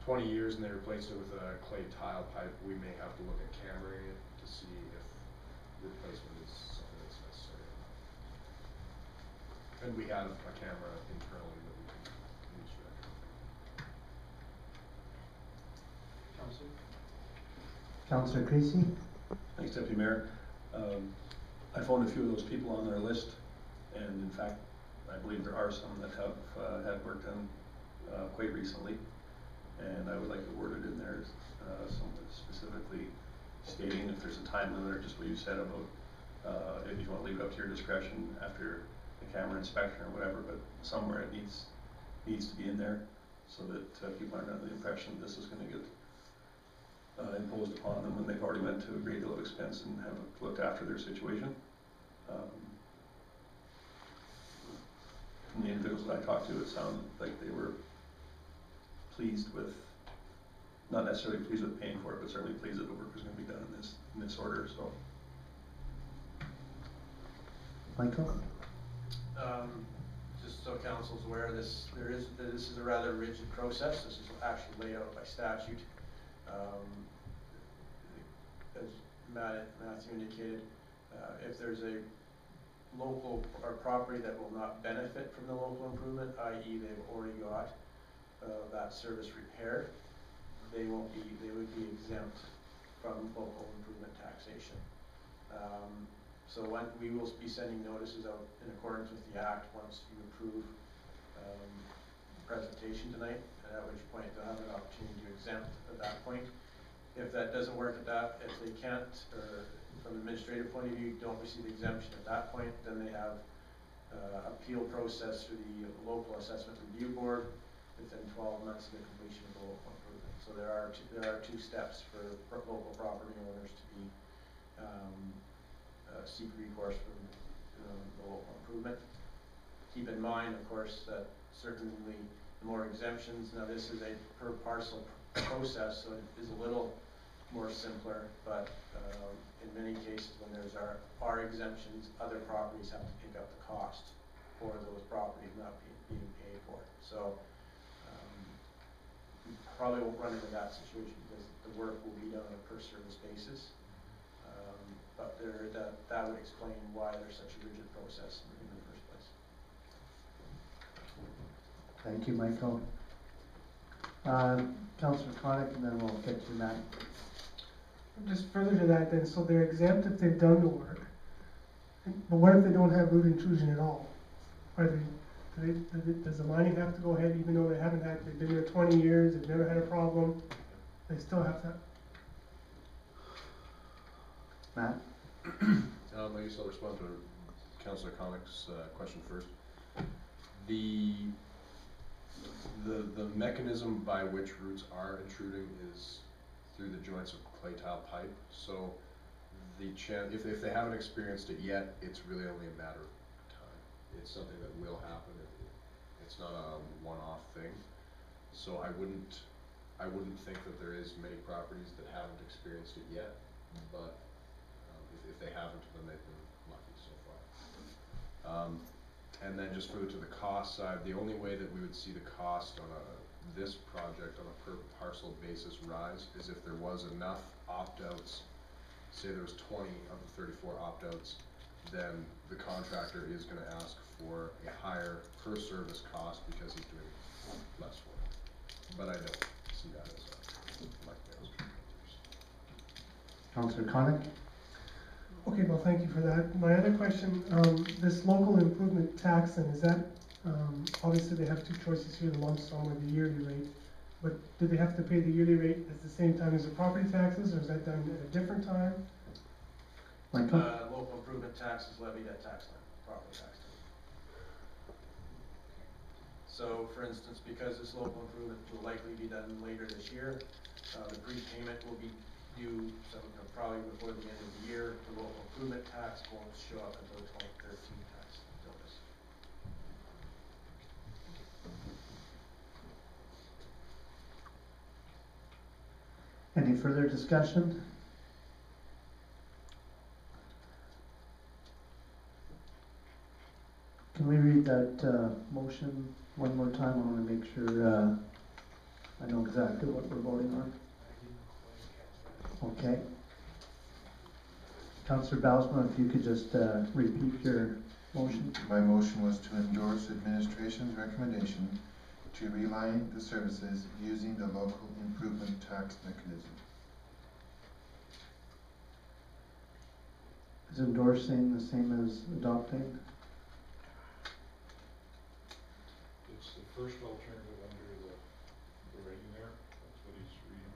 20 years and they replaced it with a clay tile pipe, we may have to look at cameraing it to see if replacement is something that's necessary or not. And we have a camera internally that we can use for that. Councilor? Councillor Creasy? Thanks, Deputy Mayor. I phoned a few of those people on their list, and in fact, I believe there are some that have had work done quite recently, and I would like it worded in there something specifically stating if there's a time limit, or just what you said about if you wanna leave it up to your discretion after the camera inspection or whatever, but somewhere it needs to be in there so that people aren't under the impression this is gonna get imposed upon them when they've already went to a great deal of expense and have looked after their situation. From the individuals that I talked to, it sounded like they were pleased with, not necessarily pleased with paying for it, but certainly pleased that the work was going to be done in this order. So, Michael? Just so council's aware, this is a rather rigid process. This is actually laid out by statute. As Matthew indicated, if there's a local or property that will not benefit from the local improvement, i.e. they've already got that service repaired, they would be exempt from local improvement taxation. So we will be sending notices out in accordance with the Act once you approve the presentation tonight, and at which point they'll have an opportunity to exempt at that point. If that doesn't work if they can't, or from an administrative point of view, don't receive the exemption at that point, then they have appeal process through the local assessment review board within 12 months of the completion of the local improvement. So there are two steps for local property owners to be seek recourse from the local improvement. Keep in mind, of course, that certainly the more exemptions. Now this is a per parcel process, so it is a little more simpler, but in many cases when there's are exemptions, other properties have to pick up the cost for those properties not being paid for. So we probably won't run into that situation because the work will be done on a per service basis. But that would explain why there's such a rigid process in the first place. Thank you, Michael. Councillor Connick, and then we'll get to Matt. Just further to that then, so they're exempt if they've done the work, but what if they don't have root intrusion at all? Does the mining have to go ahead even though they've been there 20 years, they've never had a problem, they still have to? Matt? I guess I'll respond to Councillor Connick's question first. The mechanism by which roots are intruding is through the joints of clay tile pipe. So if they haven't experienced it yet, it's really only a matter of time. It's something that will happen. It's not a one-off thing. So I wouldn't think that there is many properties that haven't experienced it yet, but if they haven't, then they've been lucky so far. And then just further to the cost side, the only way that we would see the cost on this project on a per parcel basis rise is if there was enough opt-outs. Say there was 20 of the 34 opt-outs, then the contractor is going to ask for a higher per service cost because he's doing less work. But I don't see that as a Councillor Connick? Okay, well, thank you for that. My other question, this local improvement tax, and is that, obviously they have two choices here, the lump sum or the yearly rate, but do they have to pay the yearly rate at the same time as the property taxes, or is that done at a different time? Michael? Local improvement tax is levied at tax line, property tax line. So, for instance, because this local improvement will likely be done later this year, the prepayment will be due probably before the end of the year. The local improvement tax won't show up until the 2013 tax notice. Any further discussion? Can we read that motion one more time? I want to make sure I know exactly what we're voting on. Okay. Councillor Bausma, if you could just repeat your motion. My motion was to endorse administration's recommendation to realign the services using the local improvement tax mechanism. Is endorsing the same as adopting? It's the first alternative under the rating there. That's what he's reading.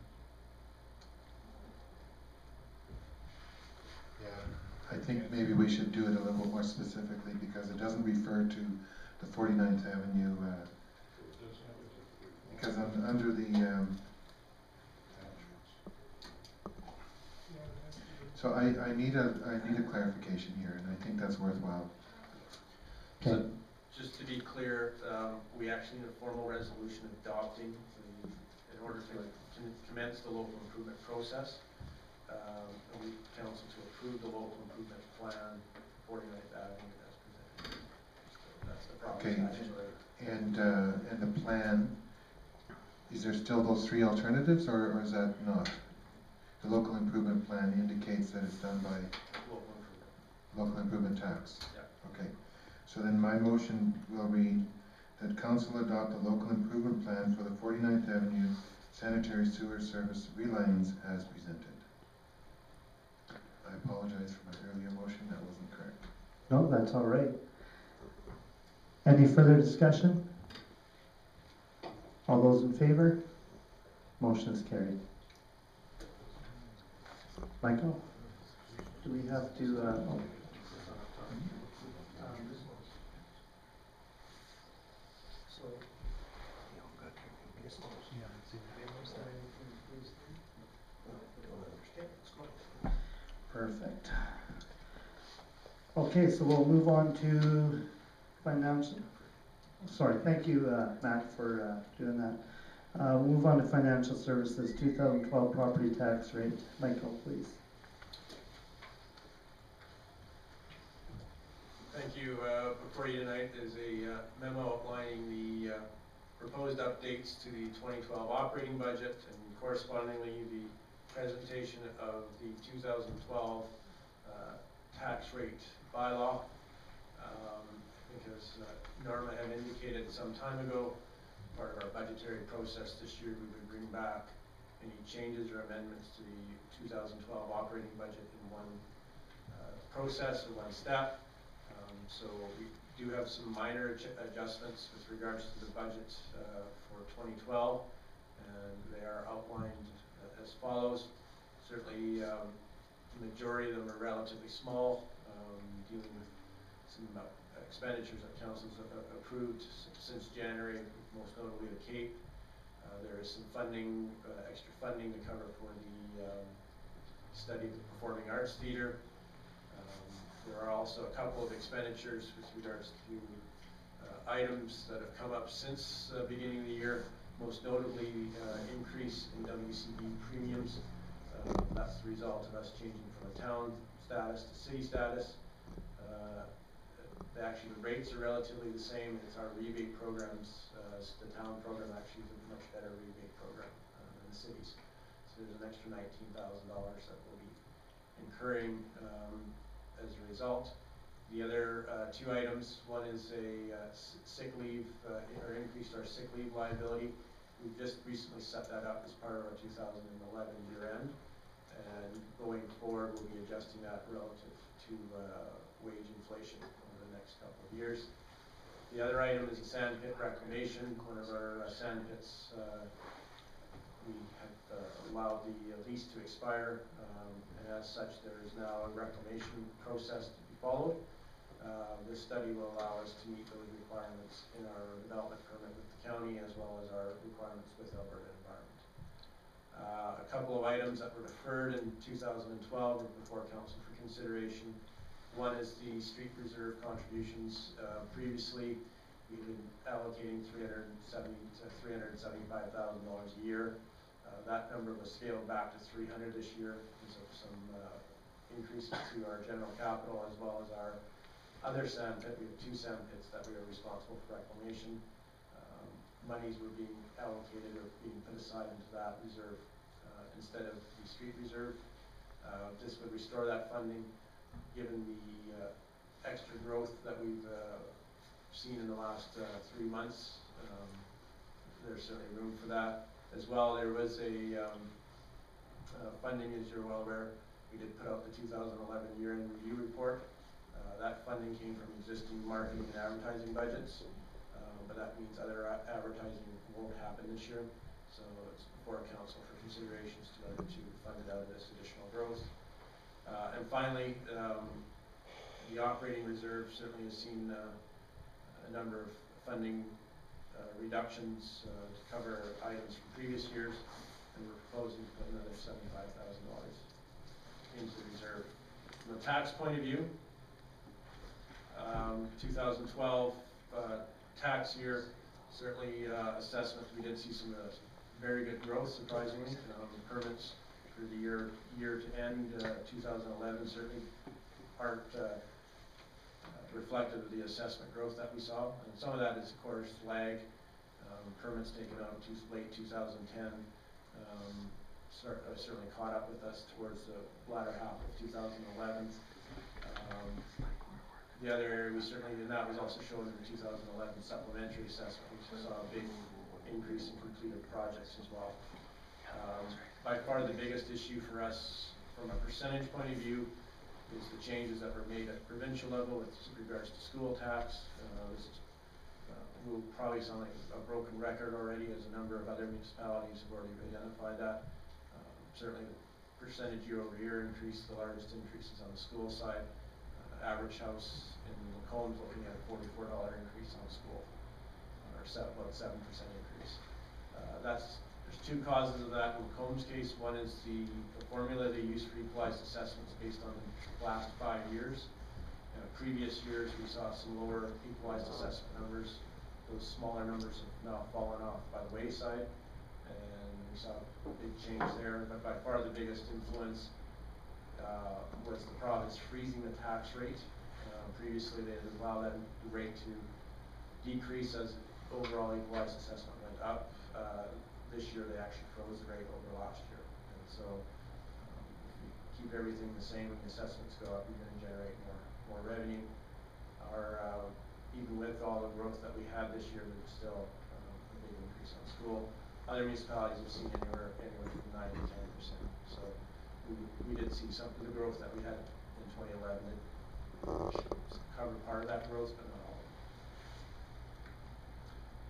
Yeah, think maybe we should do it a little more specifically because it doesn't refer to the 49th Avenue, because under the, so I need a clarification here, and I think that's worthwhile. Okay. So, just to be clear, we actually need a formal resolution adopting in order to commence the local improvement process. We council to approve the local improvement plan, 49th Avenue as presented. So that's the proper Okay. statutory. And the plan, is there still those three alternatives, or is that not? The local improvement plan indicates that it's done by local improvement tax. Yeah. Okay. So then my motion will read that council adopt the local improvement plan for the 49th Avenue sanitary sewer service reliance as presented. I apologize for my earlier motion, that wasn't correct. No, that's all right. Any further discussion? All those in favor? Motion is carried. Michael, do we have to, Perfect. Okay, so we'll move on to financial. Sorry, thank you, Matt, for doing that. We'll move on to financial services, 2012 property tax rate. Michael, please. Thank you. Before you tonight is a memo outlining the proposed updates to the 2012 operating budget and correspondingly the presentation of the 2012 tax rate bylaw. I think as Norma had indicated some time ago, part of our budgetary process this year, we would bring back any changes or amendments to the 2012 operating budget in one process or one step. So we do have some minor adjustments with regards to the budget for 2012, and they are outlined as follows. Certainly, the majority of them are relatively small, dealing with some expenditures that council's approved since January, most notably the Cape. There is some funding, extra funding to cover for the study of the Performing Arts Theatre. There are also a couple of expenditures with regards to items that have come up since the beginning of the year, most notably increase in WCB premiums. That's the result of us changing from a town status to city status. Actually, the rates are relatively the same. It's our rebate programs. The town program actually is a much better rebate program than the cities. So there's an extra $19,000 that we'll be incurring as a result. The other two items, one is a sick leave, or increased our sick leave liability. We've just recently set that up as part of our 2011 year end. And going forward, we'll be adjusting that relative to wage inflation over the next couple of years. The other item is a sand pit reclamation. One of our sand pits, we have allowed the lease to expire, and as such, there is now a reclamation process to be followed. This study will allow us to meet those requirements in our development permit with the county, as well as our requirements with Alberta Environment. A couple of items that were deferred in 2012 were before council for consideration. One is the street reserve contributions. Previously, we've been allocating $370,000 to $375,000 a year. That number was scaled back to 300 this year because of some increases to our general capital as well as our other sand pit. We have two sand pits that we are responsible for reclamation. Monies were being allocated or being put aside into that reserve instead of the street reserve. This would restore that funding. Given the extra growth that we've seen in the last 3 months, there's certainly room for that. As well, there was a funding, as you're well aware, we did put out the 2011 year-end review report. That funding came from existing marketing and advertising budgets, but that means other advertising won't happen this year. So it's before council for considerations to fund it out of this additional growth. And finally, the operating reserve certainly has seen a number of funding reductions to cover items from previous years, and we're proposing to put another $75,000 into the reserve. From a tax point of view, 2012 tax year, certainly assessment, we did see some very good growth, surprisingly. Permits for the year to end 2011 certainly aren't reflective of the assessment growth that we saw. And some of that is, of course, lag. Permits taken out late 2010 certainly caught up with us towards the latter half of 2011. The other area we certainly, and that was also shown in the 2011 supplementary assessment, we saw a big increase in completed projects as well. By far the biggest issue for us from a percentage point of view is the changes that were made at provincial level with regards to school tax. Will probably sound like a broken record already, as a number of other municipalities have already identified that. Certainly the percentage year-over-year increase, the largest increases on the school side. Average house in Lacombe is looking at a $44 increase on school, or about 7% increase. There's two causes of that in Lacombe's case. One is the formula they use for equalized assessments based on the last 5 years. Previous years we saw some lower equalized assessment numbers. Those smaller numbers have now fallen off by the wayside, and we saw a big change there. But by far the biggest influence was the province freezing the tax rate. Previously they had allowed that rate to decrease as overall equalized assessment went up. This year they actually froze the rate over last year. And so if you keep everything the same and the assessments go up, you're going to generate more revenue. Even with all the growth that we had this year, there was still a big increase on school. Other municipalities have seen anywhere from 9 to 10%. So we did see some of the growth that we had in 2011. It covered part of that growth, but not all of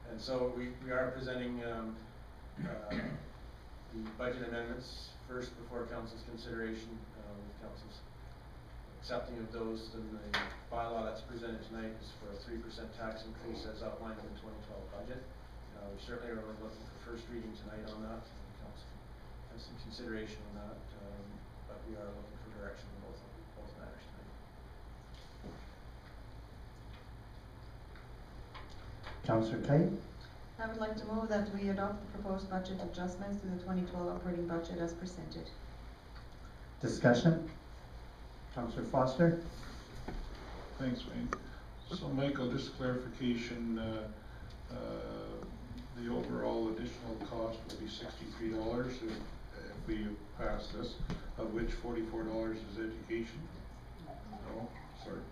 it. And so we are presenting the budget amendments first before council's consideration. With council's accepting of those, then the bylaw that's presented tonight is for a 3% tax increase as outlined in the 2012 budget. We certainly are looking for first reading tonight on that. Council has some consideration on that, but we are looking for direction in both matters tonight. Councillor Kite? I would like to move that we adopt the proposed budget adjustments to the 2012 operating budget as presented. Discussion? Councillor Foster? Thanks, Wayne. So Michael, just clarification, the overall additional cost will be $63 if we pass this, of which $44 is education? No, sorry.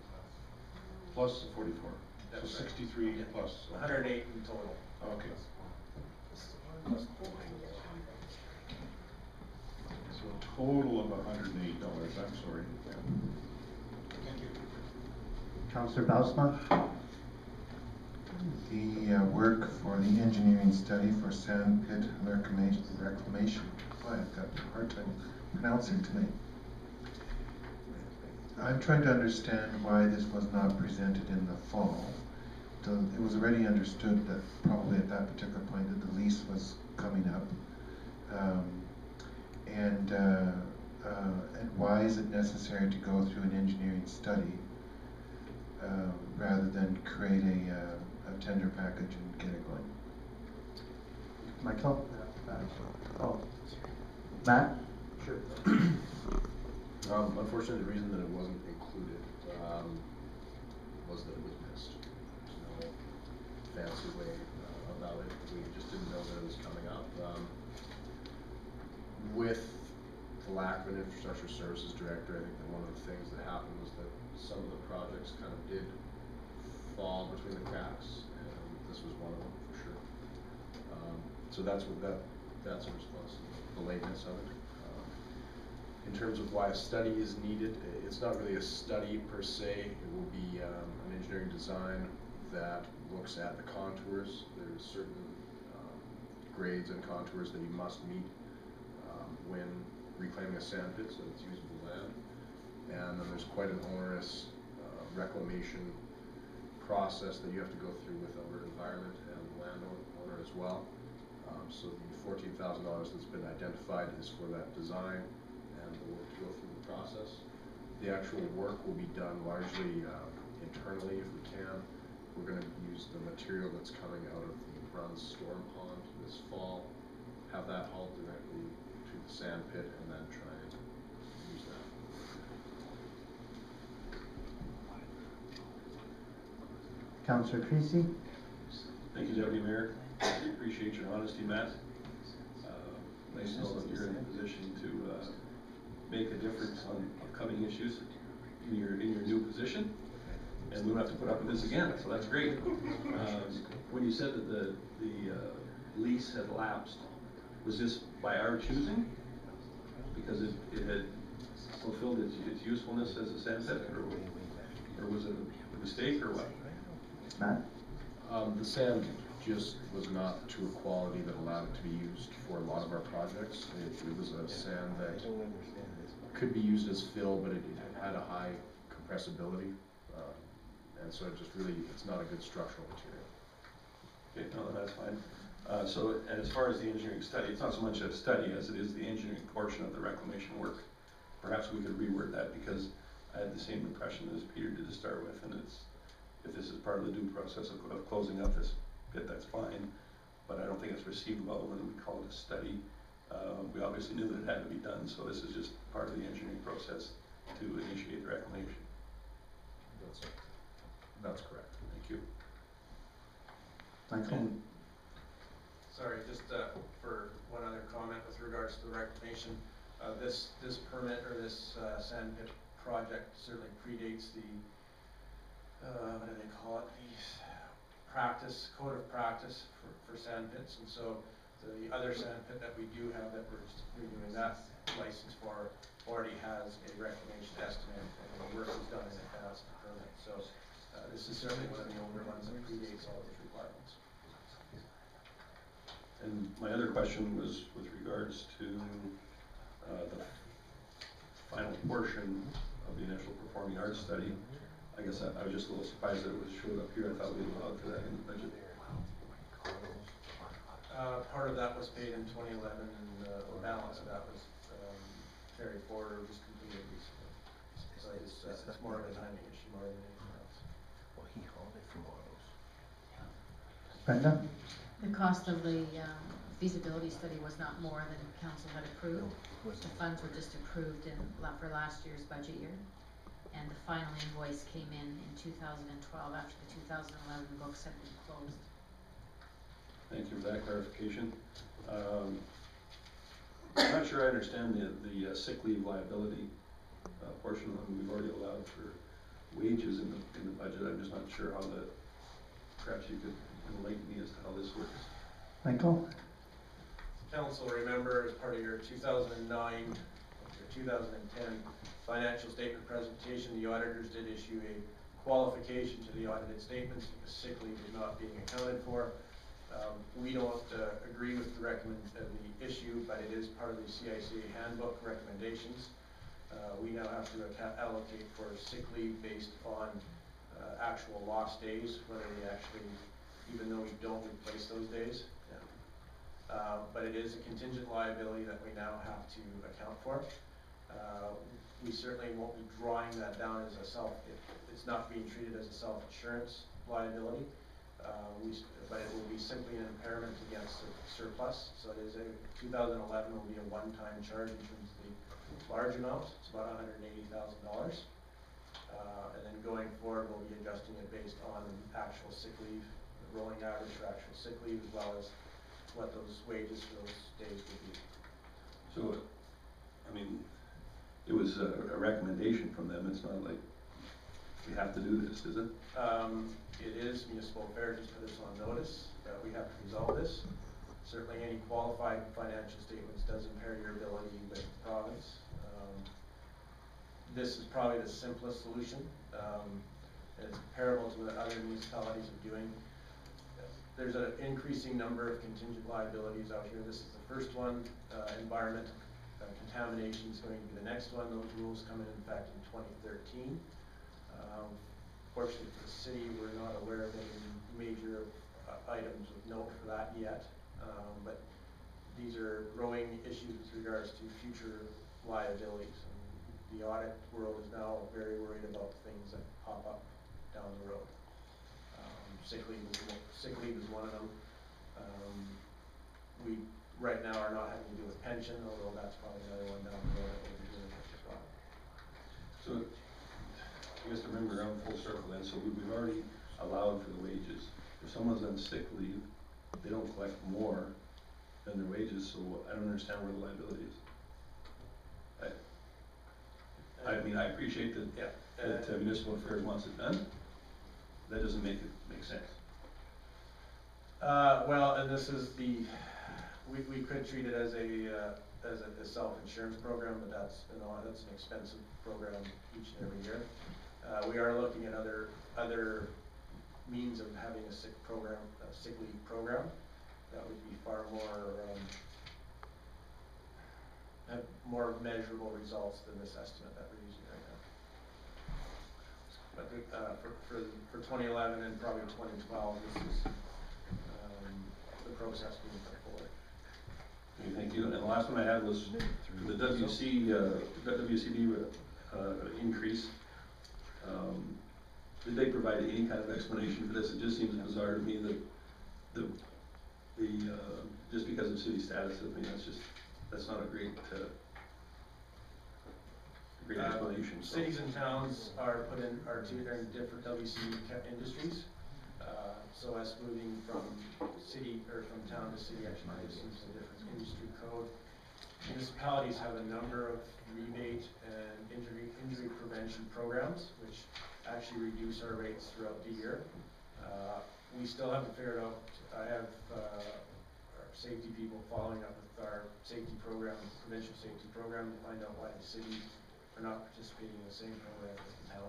Plus the 44. That's so right. 63 Yeah. plus. 108 in total. Okay. So a total of $108, I'm sorry. Thank you. Councillor Bausma? The work for the engineering study for sand pit reclamation. Boy, I've got a hard time pronouncing tonight. I'm trying to understand why this was not presented in the fall. It was already understood that probably at that particular point that the lease was coming up. And why is it necessary to go through an engineering study rather than create a tender package and get it going? Michael? Oh. Matt? Sure. Unfortunately, the reason that it wasn't included was that it was missed. There's no fancy way about it. We just didn't know that it was coming up. With the lack of an infrastructure services director, I think that one of the things that happened was that some of the projects kind of did fall between the cracks, and this was one of them for sure. So that's a response to the lateness of it. In terms of why a study is needed, it's not really a study per se. It will be an engineering design that looks at the contours. There's certain grades and contours that you must meet when reclaiming a sand pit, so it's usable land. And then there's quite an onerous reclamation process that you have to go through with Alberta Environment and the landowner as well. So the $14,000 that's been identified is for that design and the work to go through the process. The actual work will be done largely internally if we can. We're going to use the material that's coming out of the Bruns storm pond this fall, have that hauled directly to the sand pit, and then try and use that. Councillor Creasy? Thank you, Deputy Mayor. Appreciate your honesty, Matt. Nice to know that you're in a position to make a difference on upcoming issues in your new position, and we don't have to put up with this again, so that's great. When you said that the lease had lapsed, was this by our choosing? Because it had fulfilled its usefulness as a sand pit, or was it a mistake, or what? Matt? The sand just was not to a quality that allowed it to be used for a lot of our projects. It was a sand that could be used as fill, but it had a high compressibility, and so it just really, it's not a good structural material. Okay, no, that's fine. And as far as the engineering study, it's not so much a study as it is the engineering portion of the reclamation work. Perhaps we could reword that, because I had the same impression as Peter did to start with, and if this is part of the due process of closing up this pit, that's fine, but I don't think it's received well when we call it a study. We obviously knew that it had to be done, so this is just part of the engineering process to initiate the reclamation. That's correct. Thank you. Michael? Sorry, just for one other comment with regards to the reclamation. This permit, or this sand pit project, certainly predates the what do they call it? The code of practice for sand pits, and so the other sand pit that we do have that we're renewing that license for already has a reclamation estimate, and the work was done in advance of the permit. So this is certainly one of the older ones that predates all those requirements. And my other question was with regards to the final portion of the initial performing arts study. I guess I was just a little surprised that it was showed up here. I thought we allowed for that in the budget. Part of that was paid in 2011, and the balance of that was carried forward or just completed recently. So it's more of a timing issue more than anything else. Well, he hauled it from autos. Brenda? The cost of the feasibility study was not more than council had approved. The funds were just approved for last year's budget year. And the final invoice came in 2012 after the 2011 books had been closed. Thank you for that clarification. I'm not sure I understand the sick leave liability portion of them. We've already allowed for wages in the budget. I'm just not sure how perhaps you could enlighten me as to how this works. Michael? Council, remember, as part of your 2009 or 2010 financial statement presentation, the auditors did issue a qualification to the audited statements because sick leave is not being accounted for. We don't agree with the issue, but it is part of the CICA handbook recommendations. We now have to allocate for sick leave based on actual lost days, whether we actually, even though we don't replace those days. But it is a contingent liability that we now have to account for. We certainly won't be drawing that down as it's not being treated as a self-insurance liability, but it will be simply an impairment against surplus. So it is 2011 will be a one-time charge in terms of the large amount. It's about $180,000. And then going forward, we'll be adjusting it based on actual sick leave, the rolling average for actual sick leave, as well as what those wages for those days would be. So, I mean, it was a recommendation from them. It's not like we have to do this, is it? It is municipal affairs just put us on notice that we have to resolve this. Certainly any qualified financial statements does impair your ability with the province. This is probably the simplest solution, and it's comparable to what other municipalities are doing. There's an increasing number of contingent liabilities out here. This is the first one. Environmental contamination is going to be the next one. Those rules come in effect in 2013. Fortunately for the city, we're not aware of any major items of note for that yet. But these are growing issues with regards to future liabilities. And the audit world is now very worried about things that pop up down the road. Sick leave is one of them. We right now are not having to do with pension, although that's probably another one down the road that we'll be doing as well. So, I guess to bring it around full circle then, so we've already allowed for the wages. If someone's on sick leave, they don't collect more than their wages, so I don't understand where the liability is. I mean, I appreciate that, that municipal affairs wants it done. That doesn't make sense. Well, and this is we could treat it as a self-insurance program, but that's an expensive program each and every year. We are looking at other means of having a sick leave program that would be far more have more measurable results than this estimate that we're using right now. But for 2011 and probably 2012, this is the process being put forward. Okay, thank you. And the last one I had was the WCB increase. Did they provide any kind of explanation for this? It just seems bizarre to me that just because of city status, I mean, that's not a great explanation. So. Cities and towns are in different WCB industries. So as moving from town to city actually makes a different industry code. Municipalities have a number of rebate and injury prevention programs, which actually reduce our rates throughout the year. We still haven't figured out. I have our safety people following up with our safety program, provincial safety program, to find out why the cities are not participating in the same program as the town.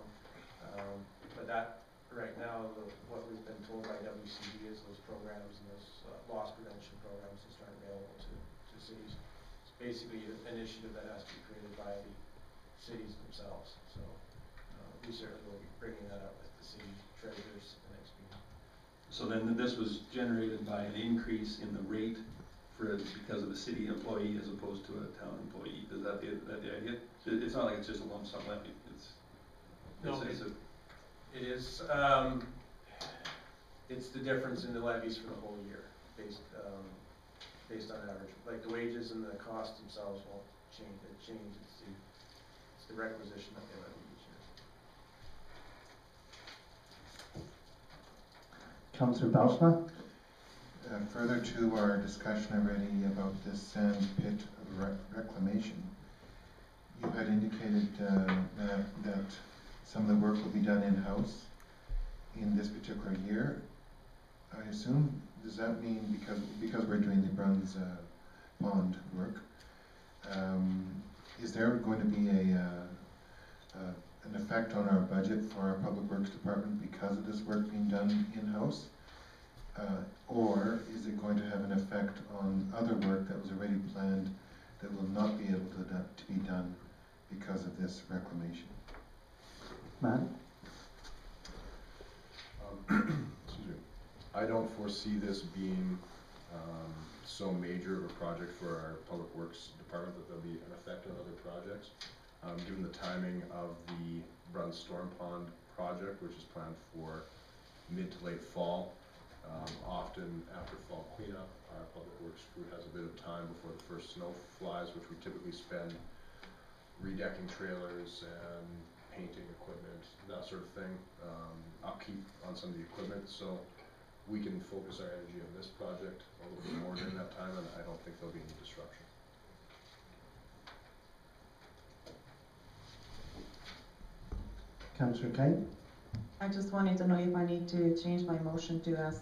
But that right now, what we've been told by WCB is those programs and those loss prevention programs just aren't available to cities. It's basically an initiative that has to be created by the cities themselves. So we certainly will be bringing that up with the city treasurers at the next meeting. So then this was generated by an increase in the rate because of a city employee as opposed to a town employee. Is that the idea? It's not like it's just a lump sum levy. It is. It's the difference in the levies for the whole year, based on average. Like the wages and the costs themselves won't change. It's the requisition that they levy each year. Councillor Bausma? Further to our discussion already about this sand pit reclamation, you had indicated that some of the work will be done in-house in this particular year. I assume, does that mean because we're doing the Bruns Pond work, is there going to be an effect on our budget for our Public Works Department because of this work being done in-house? Or is it going to have an effect on other work that was already planned that will not be able to be done because of this reclamation? Matt? Excuse me. I don't foresee this being so major of a project for our Public Works Department that there'll be an effect on other projects. Given the timing of the Bruns Storm Pond project, which is planned for mid to late fall, often after fall cleanup, our Public Works crew has a bit of time before the first snow flies, which we typically spend redecking trailers and painting equipment, that sort of thing, upkeep on some of the equipment. So we can focus our energy on this project a little bit more during that time, and I don't think there'll be any disruption. Councillor Kane? I just wanted to know if I need to change my motion to as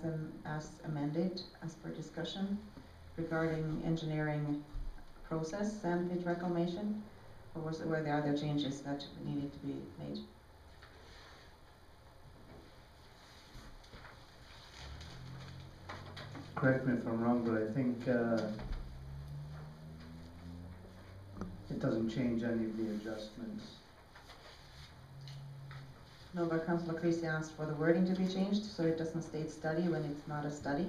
amended as per discussion regarding engineering process sand pit reclamation, or were there other changes that needed to be made? Correct me if I'm wrong, but I think it doesn't change any of the adjustments. No, but Councillor Creasy asked for the wording to be changed, so it doesn't state study when it's not a study.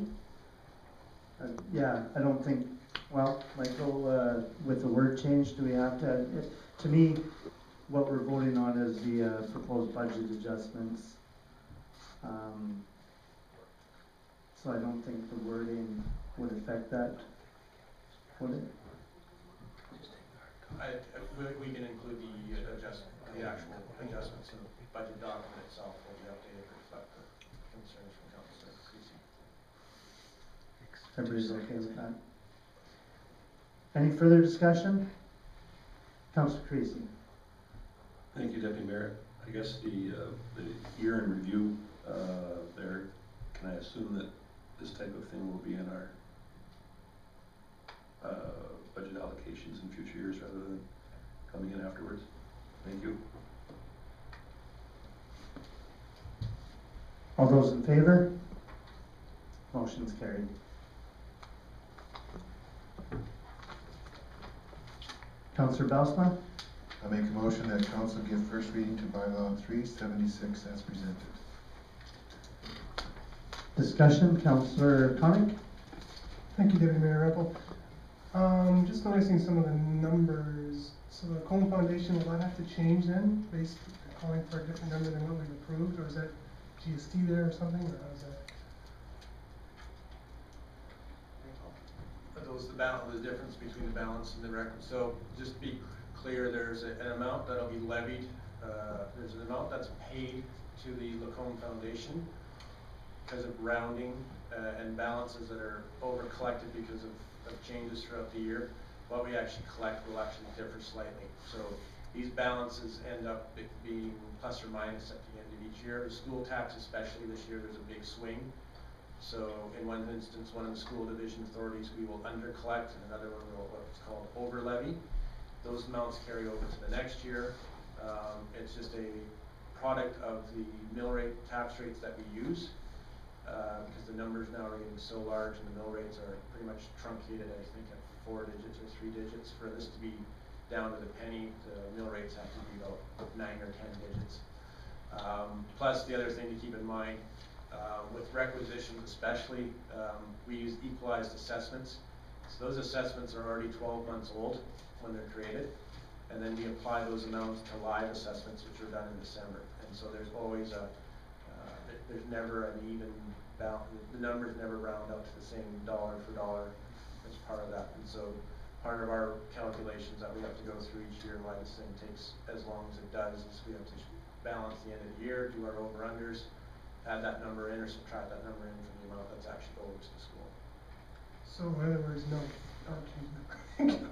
Yeah, I don't think, well, Michael, with the word change, do we have to, to me, what we're voting on is the proposed budget adjustments. So I don't think the wording would affect that, would it? We can include the actual adjustments in the budget document itself will be updated to reflect the concerns from Councillor Creasy. Everybody's okay with that? Any further discussion? Councillor Creasy. Thank you, Deputy Mayor. I guess the year in review there, can I assume that this type of thing will be in our budget allocations in future years rather than coming in afterwards? Thank you. All those in favor? Motion's carried. Councillor Bausma? I make a motion that council give first reading to bylaw 376 as presented. Discussion, Councillor Conick? Thank you, Deputy Mayor Rempel. Just noticing some of the numbers. So the Lacombe Foundation, will that have to change then, based calling for a different number than what we've approved, or is that GST there or something, or how's that? Those the difference between the balance and the record. So just to be clear, there's an amount that'll be levied. There's an amount that's paid to the Lacombe Foundation because of rounding and balances that are over collected because of changes throughout the year. What we actually collect will actually differ slightly. So these balances end up being plus or minus at the end of each year. The school tax especially this year, there's a big swing. So in one instance, one of the school division authorities, we will under collect, and another one will what's called over levy. Those amounts carry over to the next year. It's just a product of the mill rate tax rates that we use. Because the numbers now are getting so large and the mill rates are pretty much truncated, I think, at 4 digits or 3 digits. For this to be down to the penny, the mill rates have to be about 9 or 10 digits. Plus, the other thing to keep in mind, with requisitions especially, we use equalized assessments. So those assessments are already 12 months old when they're created. And then we apply those amounts to live assessments, which are done in December. And so there's always there's never an even balance. The numbers never round out to the same dollar for dollar as part of that. And so part of our calculations that we have to go through each year, why this thing takes as long as it does, is we have to balance the end of the year, do our over-unders, add that number in or subtract that number in from the amount that's actually owed to the school. So in other words, no. Okay.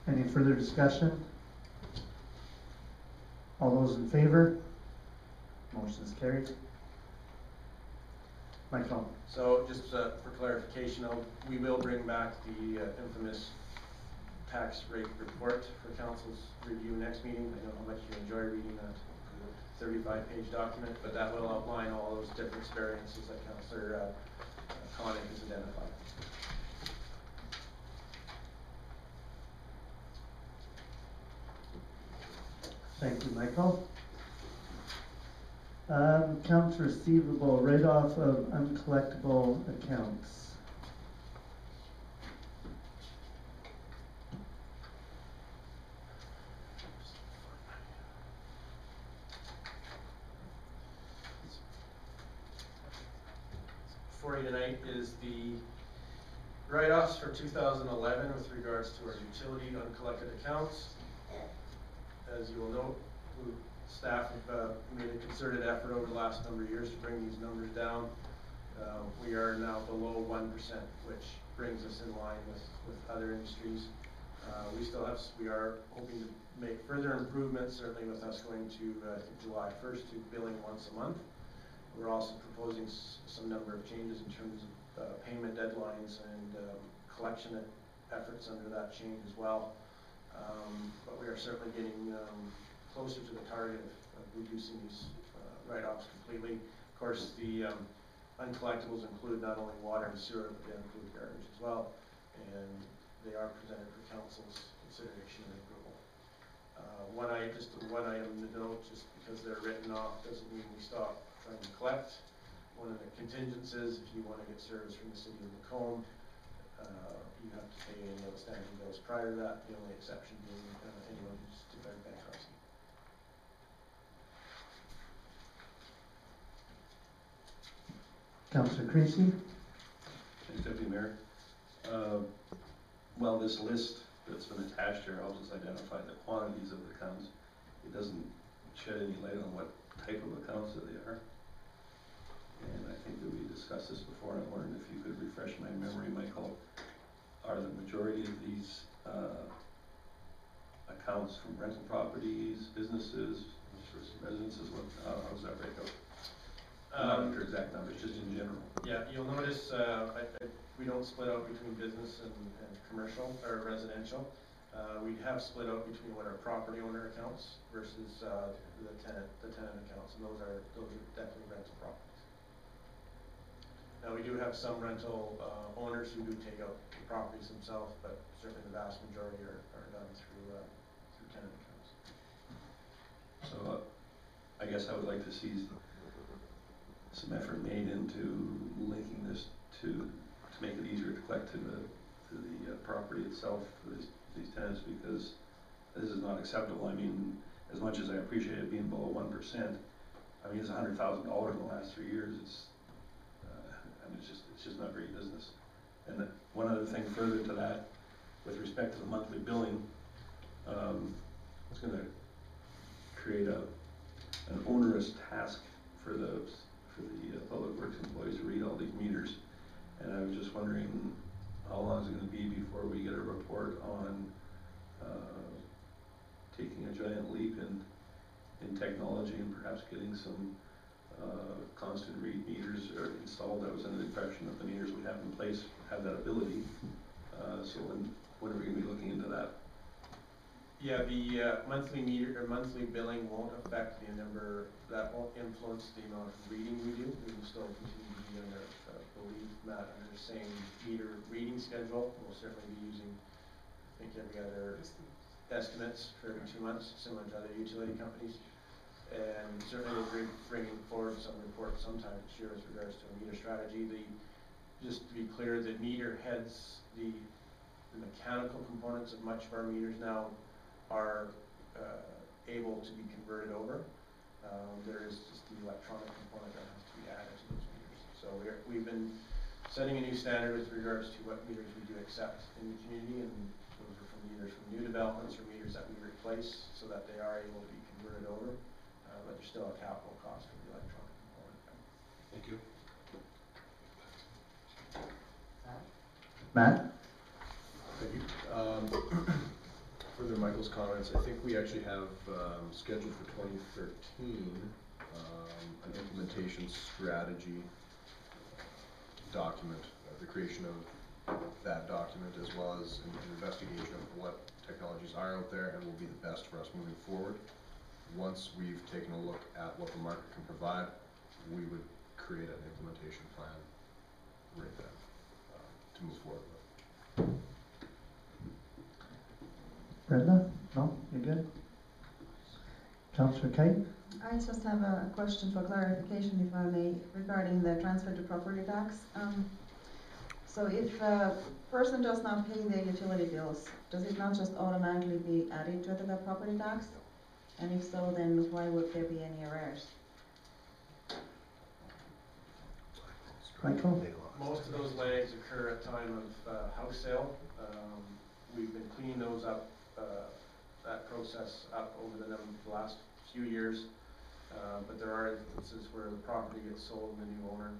Any further discussion? All those in favor? Motion is carried. Michael. So just for clarification, we will bring back the infamous tax rate report for council's review next meeting. I know how much you enjoy reading that 35-page document, but that will outline all those different variances that Councillor Connick has identified. Thank you, Michael. Accounts receivable, write-off of uncollectible accounts. For you tonight is the write-offs for 2011 with regards to our utility uncollected accounts. As you will note, staff have made a concerted effort over the last number of years to bring these numbers down. We are now below 1%, which brings us in line with other industries. We are hoping to make further improvements, certainly with us going to July 1st to billing once a month. We're also proposing some number of changes in terms of payment deadlines and collection efforts under that change as well. But we are certainly getting closer to the target of reducing these write-offs completely. Of course, the uncollectibles include not only water and sewer, but they include garbage as well. And they are presented for council's consideration and approval. One item to note, just because they're written off doesn't mean we stop trying to collect. One of the contingents is if you want to get service from the city of Lacombe, you have to pay any outstanding bills prior to that, the only exception being anyone who's declared bankruptcy. Councillor Creasy? Thanks, Deputy Mayor. Well, this list that's been attached here helps us identify the quantities of accounts. It doesn't shed any light on what type of accounts that they are. And I think that we discussed this before. I'm wondering if you could refresh my memory, Michael. Are the majority of these accounts from rental properties, businesses, residences? How's that break out? Not after exact numbers, just in general. Yeah, you'll notice we don't split out between business and commercial or residential. We have split out between what are property owner accounts versus the tenant accounts, and those are definitely rental properties. Now we do have some rental owners who do take out the properties themselves, but certainly the vast majority are done through tenant accounts. So I guess I would like to see some effort made into linking this to make it easier to collect to the property itself for these tenants, because this is not acceptable. I mean, as much as I appreciate it being below 1%, I mean, it's $100,000 in the last 3 years. It's just not great business. And one other thing further to that, with respect to the monthly billing, it's going to create an onerous task for the public works employees to read all these meters. And I was just wondering how long is it going to be before we get a report on taking a giant leap in technology and perhaps getting some constant read meters installed. I was under the impression that the meters we have in place have that ability. So when are we going to be looking into that? Yeah, the monthly billing won't affect the number. That won't influence the amount of reading we do. We will still continue to be under, believe Matt, under the same meter reading schedule. We'll certainly be using, I think, every other estimates for every 2 months, similar to other utility companies. And certainly we'll be bringing forward some report sometime this year with regards to a meter strategy. Just to be clear, the meter heads, the mechanical components of much of our meters now are able to be converted over. There is just the electronic component that has to be added to those meters. So we've been setting a new standard with regards to what meters we do accept in the community, and those are from meters from new developments or meters that we replace, so that they are able to be converted over. But there's still a capital cost for the electronic component. Thank you. Matt? Thank you. Further Michael's comments, I think we actually have scheduled for 2013 an implementation strategy document, the creation of that document, as well as an investigation of what technologies are out there and will be the best for us moving forward. Once we've taken a look at what the market can provide, we would create an implementation plan right then to move forward with. Brenda? No? You're good? Councillor Kite? I just have a question for clarification, if I may, regarding the transfer to property tax. So if a person does not pay their utility bills, does it not just automatically be added to the property tax? And if so, then why would there be any arrears? Michael? Most of those lags occur at time of house sale. We've been cleaning those up, that process up over the last few years. But there are instances where the property gets sold and the new owner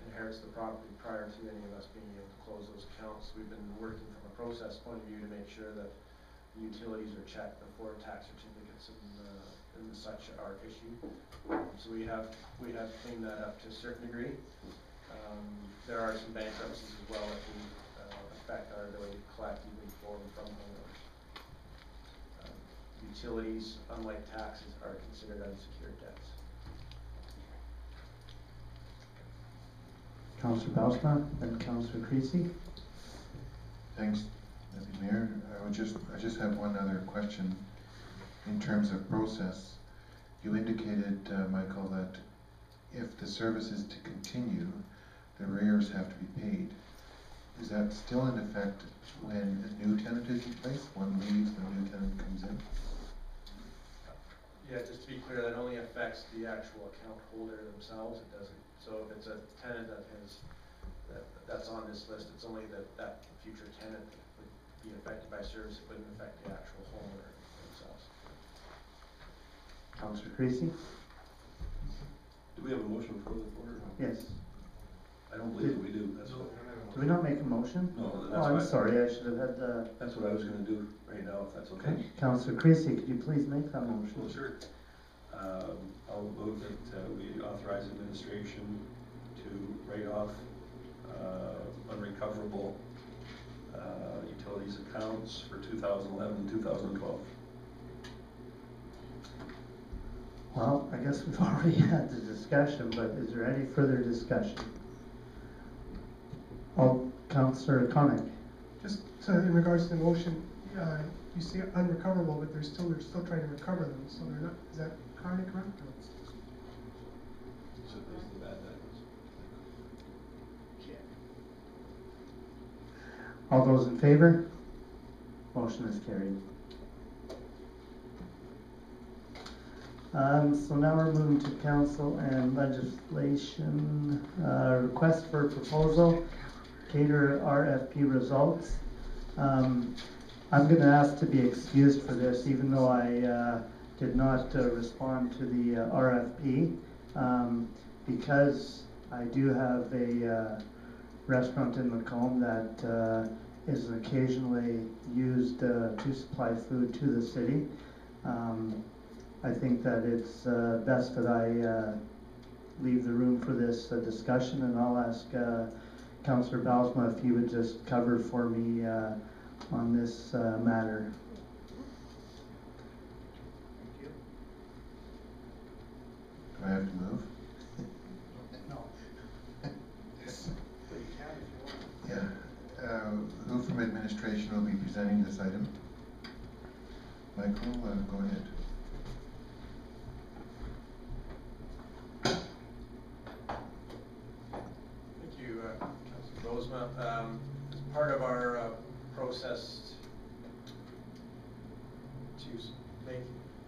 inherits the property prior to any of us being able to close those accounts. We've been working from a process point of view to make sure that the utilities are checked before tax certificates and such are issued. So we have cleaned that up to a certain degree. There are some bankruptcies as well that can affect our ability to collect even for and from homeowners. Utilities, unlike taxes, are considered unsecured debts. Councillor Belsma, then Councillor Creasy. Thanks, Deputy Mayor. I would I just have one other question in terms of process. You indicated, Michael, that if the service is to continue, the arrears have to be paid. Is that still in effect when a new tenant is in place? One leaves, the new tenant comes in? Yeah, just to be clear, that only affects the actual account holder themselves, it doesn't, so if it's a tenant that has, that's on this list, it's only that future tenant that would be affected by service, it wouldn't affect the actual homeowner themselves. Councillor Creasy? Do we have a motion for the order? Yes. I don't believe that we do, that's what. Do we not make a motion? No, that's Oh, I'm why- sorry, I should have had the. That's what I was gonna do right now, if that's okay. Councillor Creasy, could you please make that motion? Well, sure. I'll move that we authorize administration to write off unrecoverable utilities accounts for 2011 and 2012. Well, I guess we've already had the discussion, but is there any further discussion? Oh, Councillor Connick. Just so in regards to the motion, you say unrecoverable, but they're still trying to recover them, so they're not, is that correct? So there's the bad debt. All those in favor? Motion is carried. So now we're moving to council and legislation, request for proposal, caterer RFP results. I'm gonna ask to be excused for this, even though I did not respond to the RFP, because I do have a restaurant in Lacombe that is occasionally used to supply food to the city. I think that it's best that I leave the room for this discussion, and I'll ask Councillor Baalsma if he would just cover for me on this matter. Do I have to move? No. Yeah. Who from administration will be presenting this item? Michael, go ahead. Thank you, Councillor Bozma. As part of our process to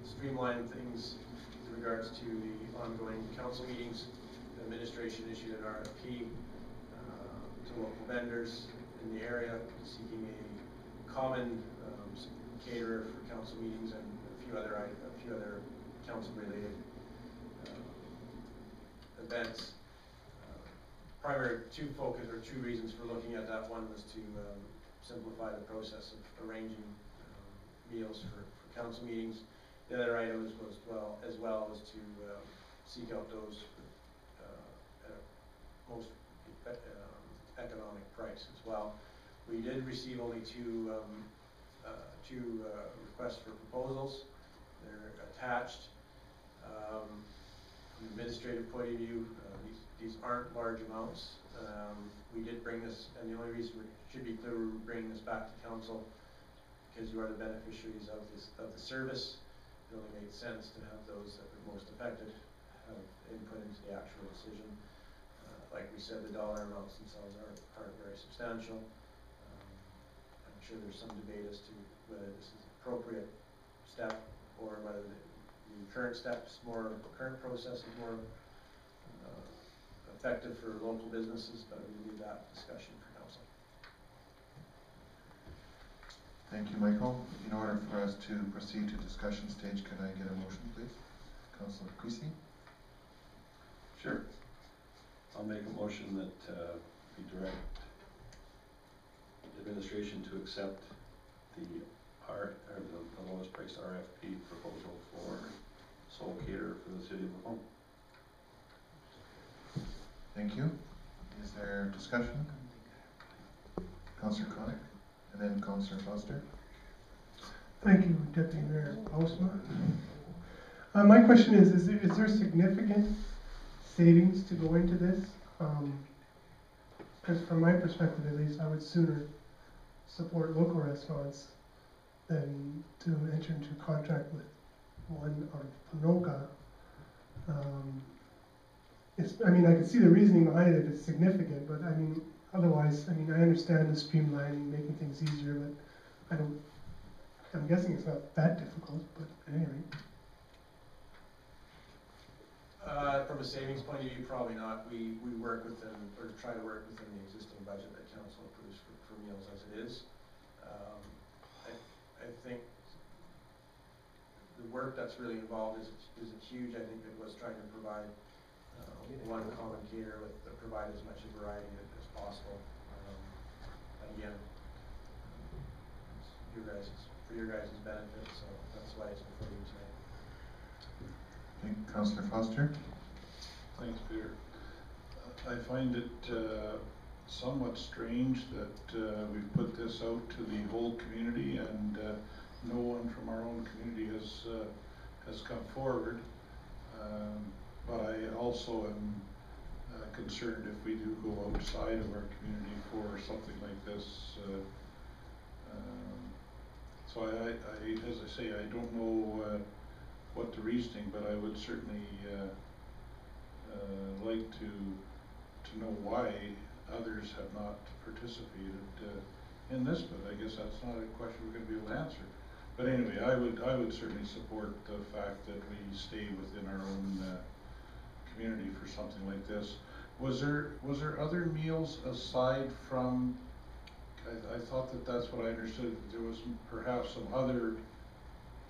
streamline things with regards to the ongoing council meetings, the administration issued an RFP to local vendors in the area seeking a common caterer for council meetings and a few other council-related events. Two reasons for looking at that. One was to simplify the process of arranging meals for council meetings. The other item was to seek out those at a most economic price as well. We did receive only two requests for proposals. They're attached. From an administrative point of view, these aren't large amounts. We did bring this, and the only reason we should be clear, we're bringing this back to council because you are the beneficiaries of the service. It only made sense to have those that were most affected have input into the actual decision. Like we said, the dollar amounts themselves aren't very substantial. I'm sure there's some debate as to whether this is an appropriate step or whether the current process is more effective for local businesses, but we leave that discussion for council. Thank you, Michael. In order for us to proceed to discussion stage, can I get a motion, please? Councillor Creasy? Sure. I'll make a motion that we direct administration to accept the lowest priced RFP proposal for sole caterer for the city of Lacombe. Thank you. Is there discussion? Councillor Connick, and then Councillor Foster. Thank you, Deputy Mayor Baalsma. My question is there significant savings to go into this? Because from my perspective at least, I would sooner support local restaurants than to enter into a contract with one out of Panoka. I mean, I can see the reasoning behind it if it's significant, but I mean, otherwise, I mean, I understand the streamlining, making things easier, but I'm guessing it's not that difficult, but anyway. From a savings point of view, probably not. We work within, or try to work within the existing budget that council approves for meals as it is. I think the work that's really involved is huge. I think it was trying to provide one common caterer that provide as much variety as possible. Again, it's for your guys' benefit, so that's why it's before you tonight. Okay, Councillor Foster. Thanks, Peter. I find it somewhat strange that we've put this out to the whole community and no one from our own community has come forward. But I also am concerned if we do go outside of our community for something like this. So as I say, I don't know what the reasoning, but I would certainly like to know why others have not participated in this, but I guess that's not a question we're going to be able to answer. But anyway, I would certainly support the fact that we stay within our own community for something like this. Was there other meals aside from? I thought that's what I understood. That there was perhaps some other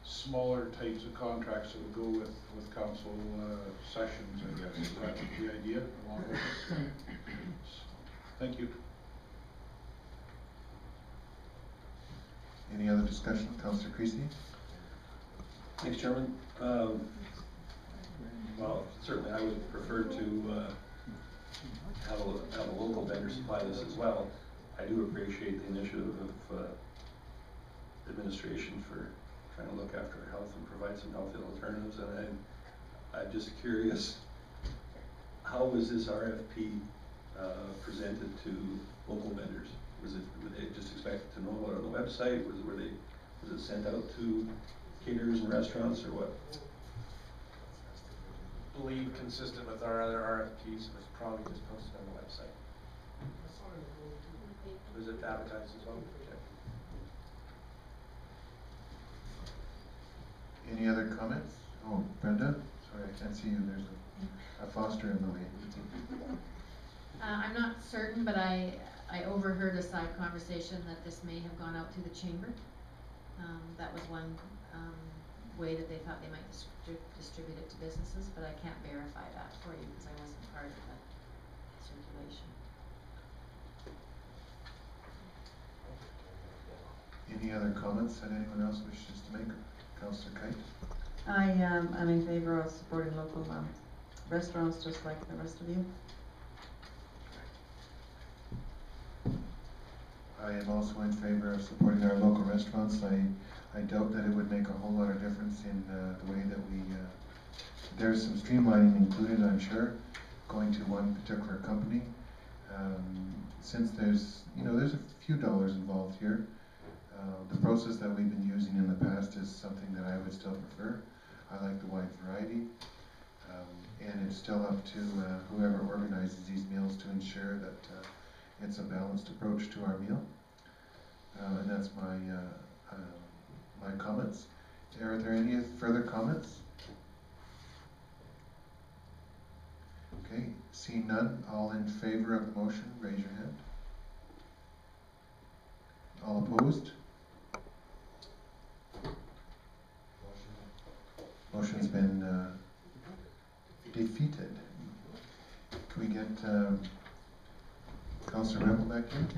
smaller types of contracts that would go with council sessions, I guess. Is that the idea along with it? Thank you. Any other discussion, Councillor Creasy? Thanks, Chairman. Well, certainly I would prefer to have a local vendor supply this as well. I do appreciate the initiative of administration for trying to look after our health and provide some healthy alternatives. And I'm just curious, how was this RFP presented to local vendors? Were they just expected to know about it on the website? Was it sent out to caterers and restaurants, or what? I believe consistent with our other RFPs, it was probably just posted on the website. Was it advertised as well? Okay. Any other comments? Oh, Brenda? Sorry, I can't see you. There's a Foster in the way. I'm not certain, but I overheard a side conversation that this may have gone out to the chamber. That was one way that they thought they might distribute it to businesses, but I can't verify that for you because I wasn't part of that circulation. Any other comments that anyone else wishes to make? Councillor Kite? I'm in favor of supporting local restaurants just like the rest of you. I am also in favor of supporting our local restaurants. I doubt that it would make a whole lot of difference in the way that we, there's some streamlining included, I'm sure, going to one particular company. Since there's a few dollars involved here, the process that we've been using in the past is something that I would still prefer. I like the wide variety, and it's still up to whoever organizes these meals to ensure that it's a balanced approach to our meal. And that's my my comments. Are there any further comments? Okay, seeing none, all in favor of the motion, raise your hand. All opposed? Motion's been defeated. Can we get Councillor Rempel back here?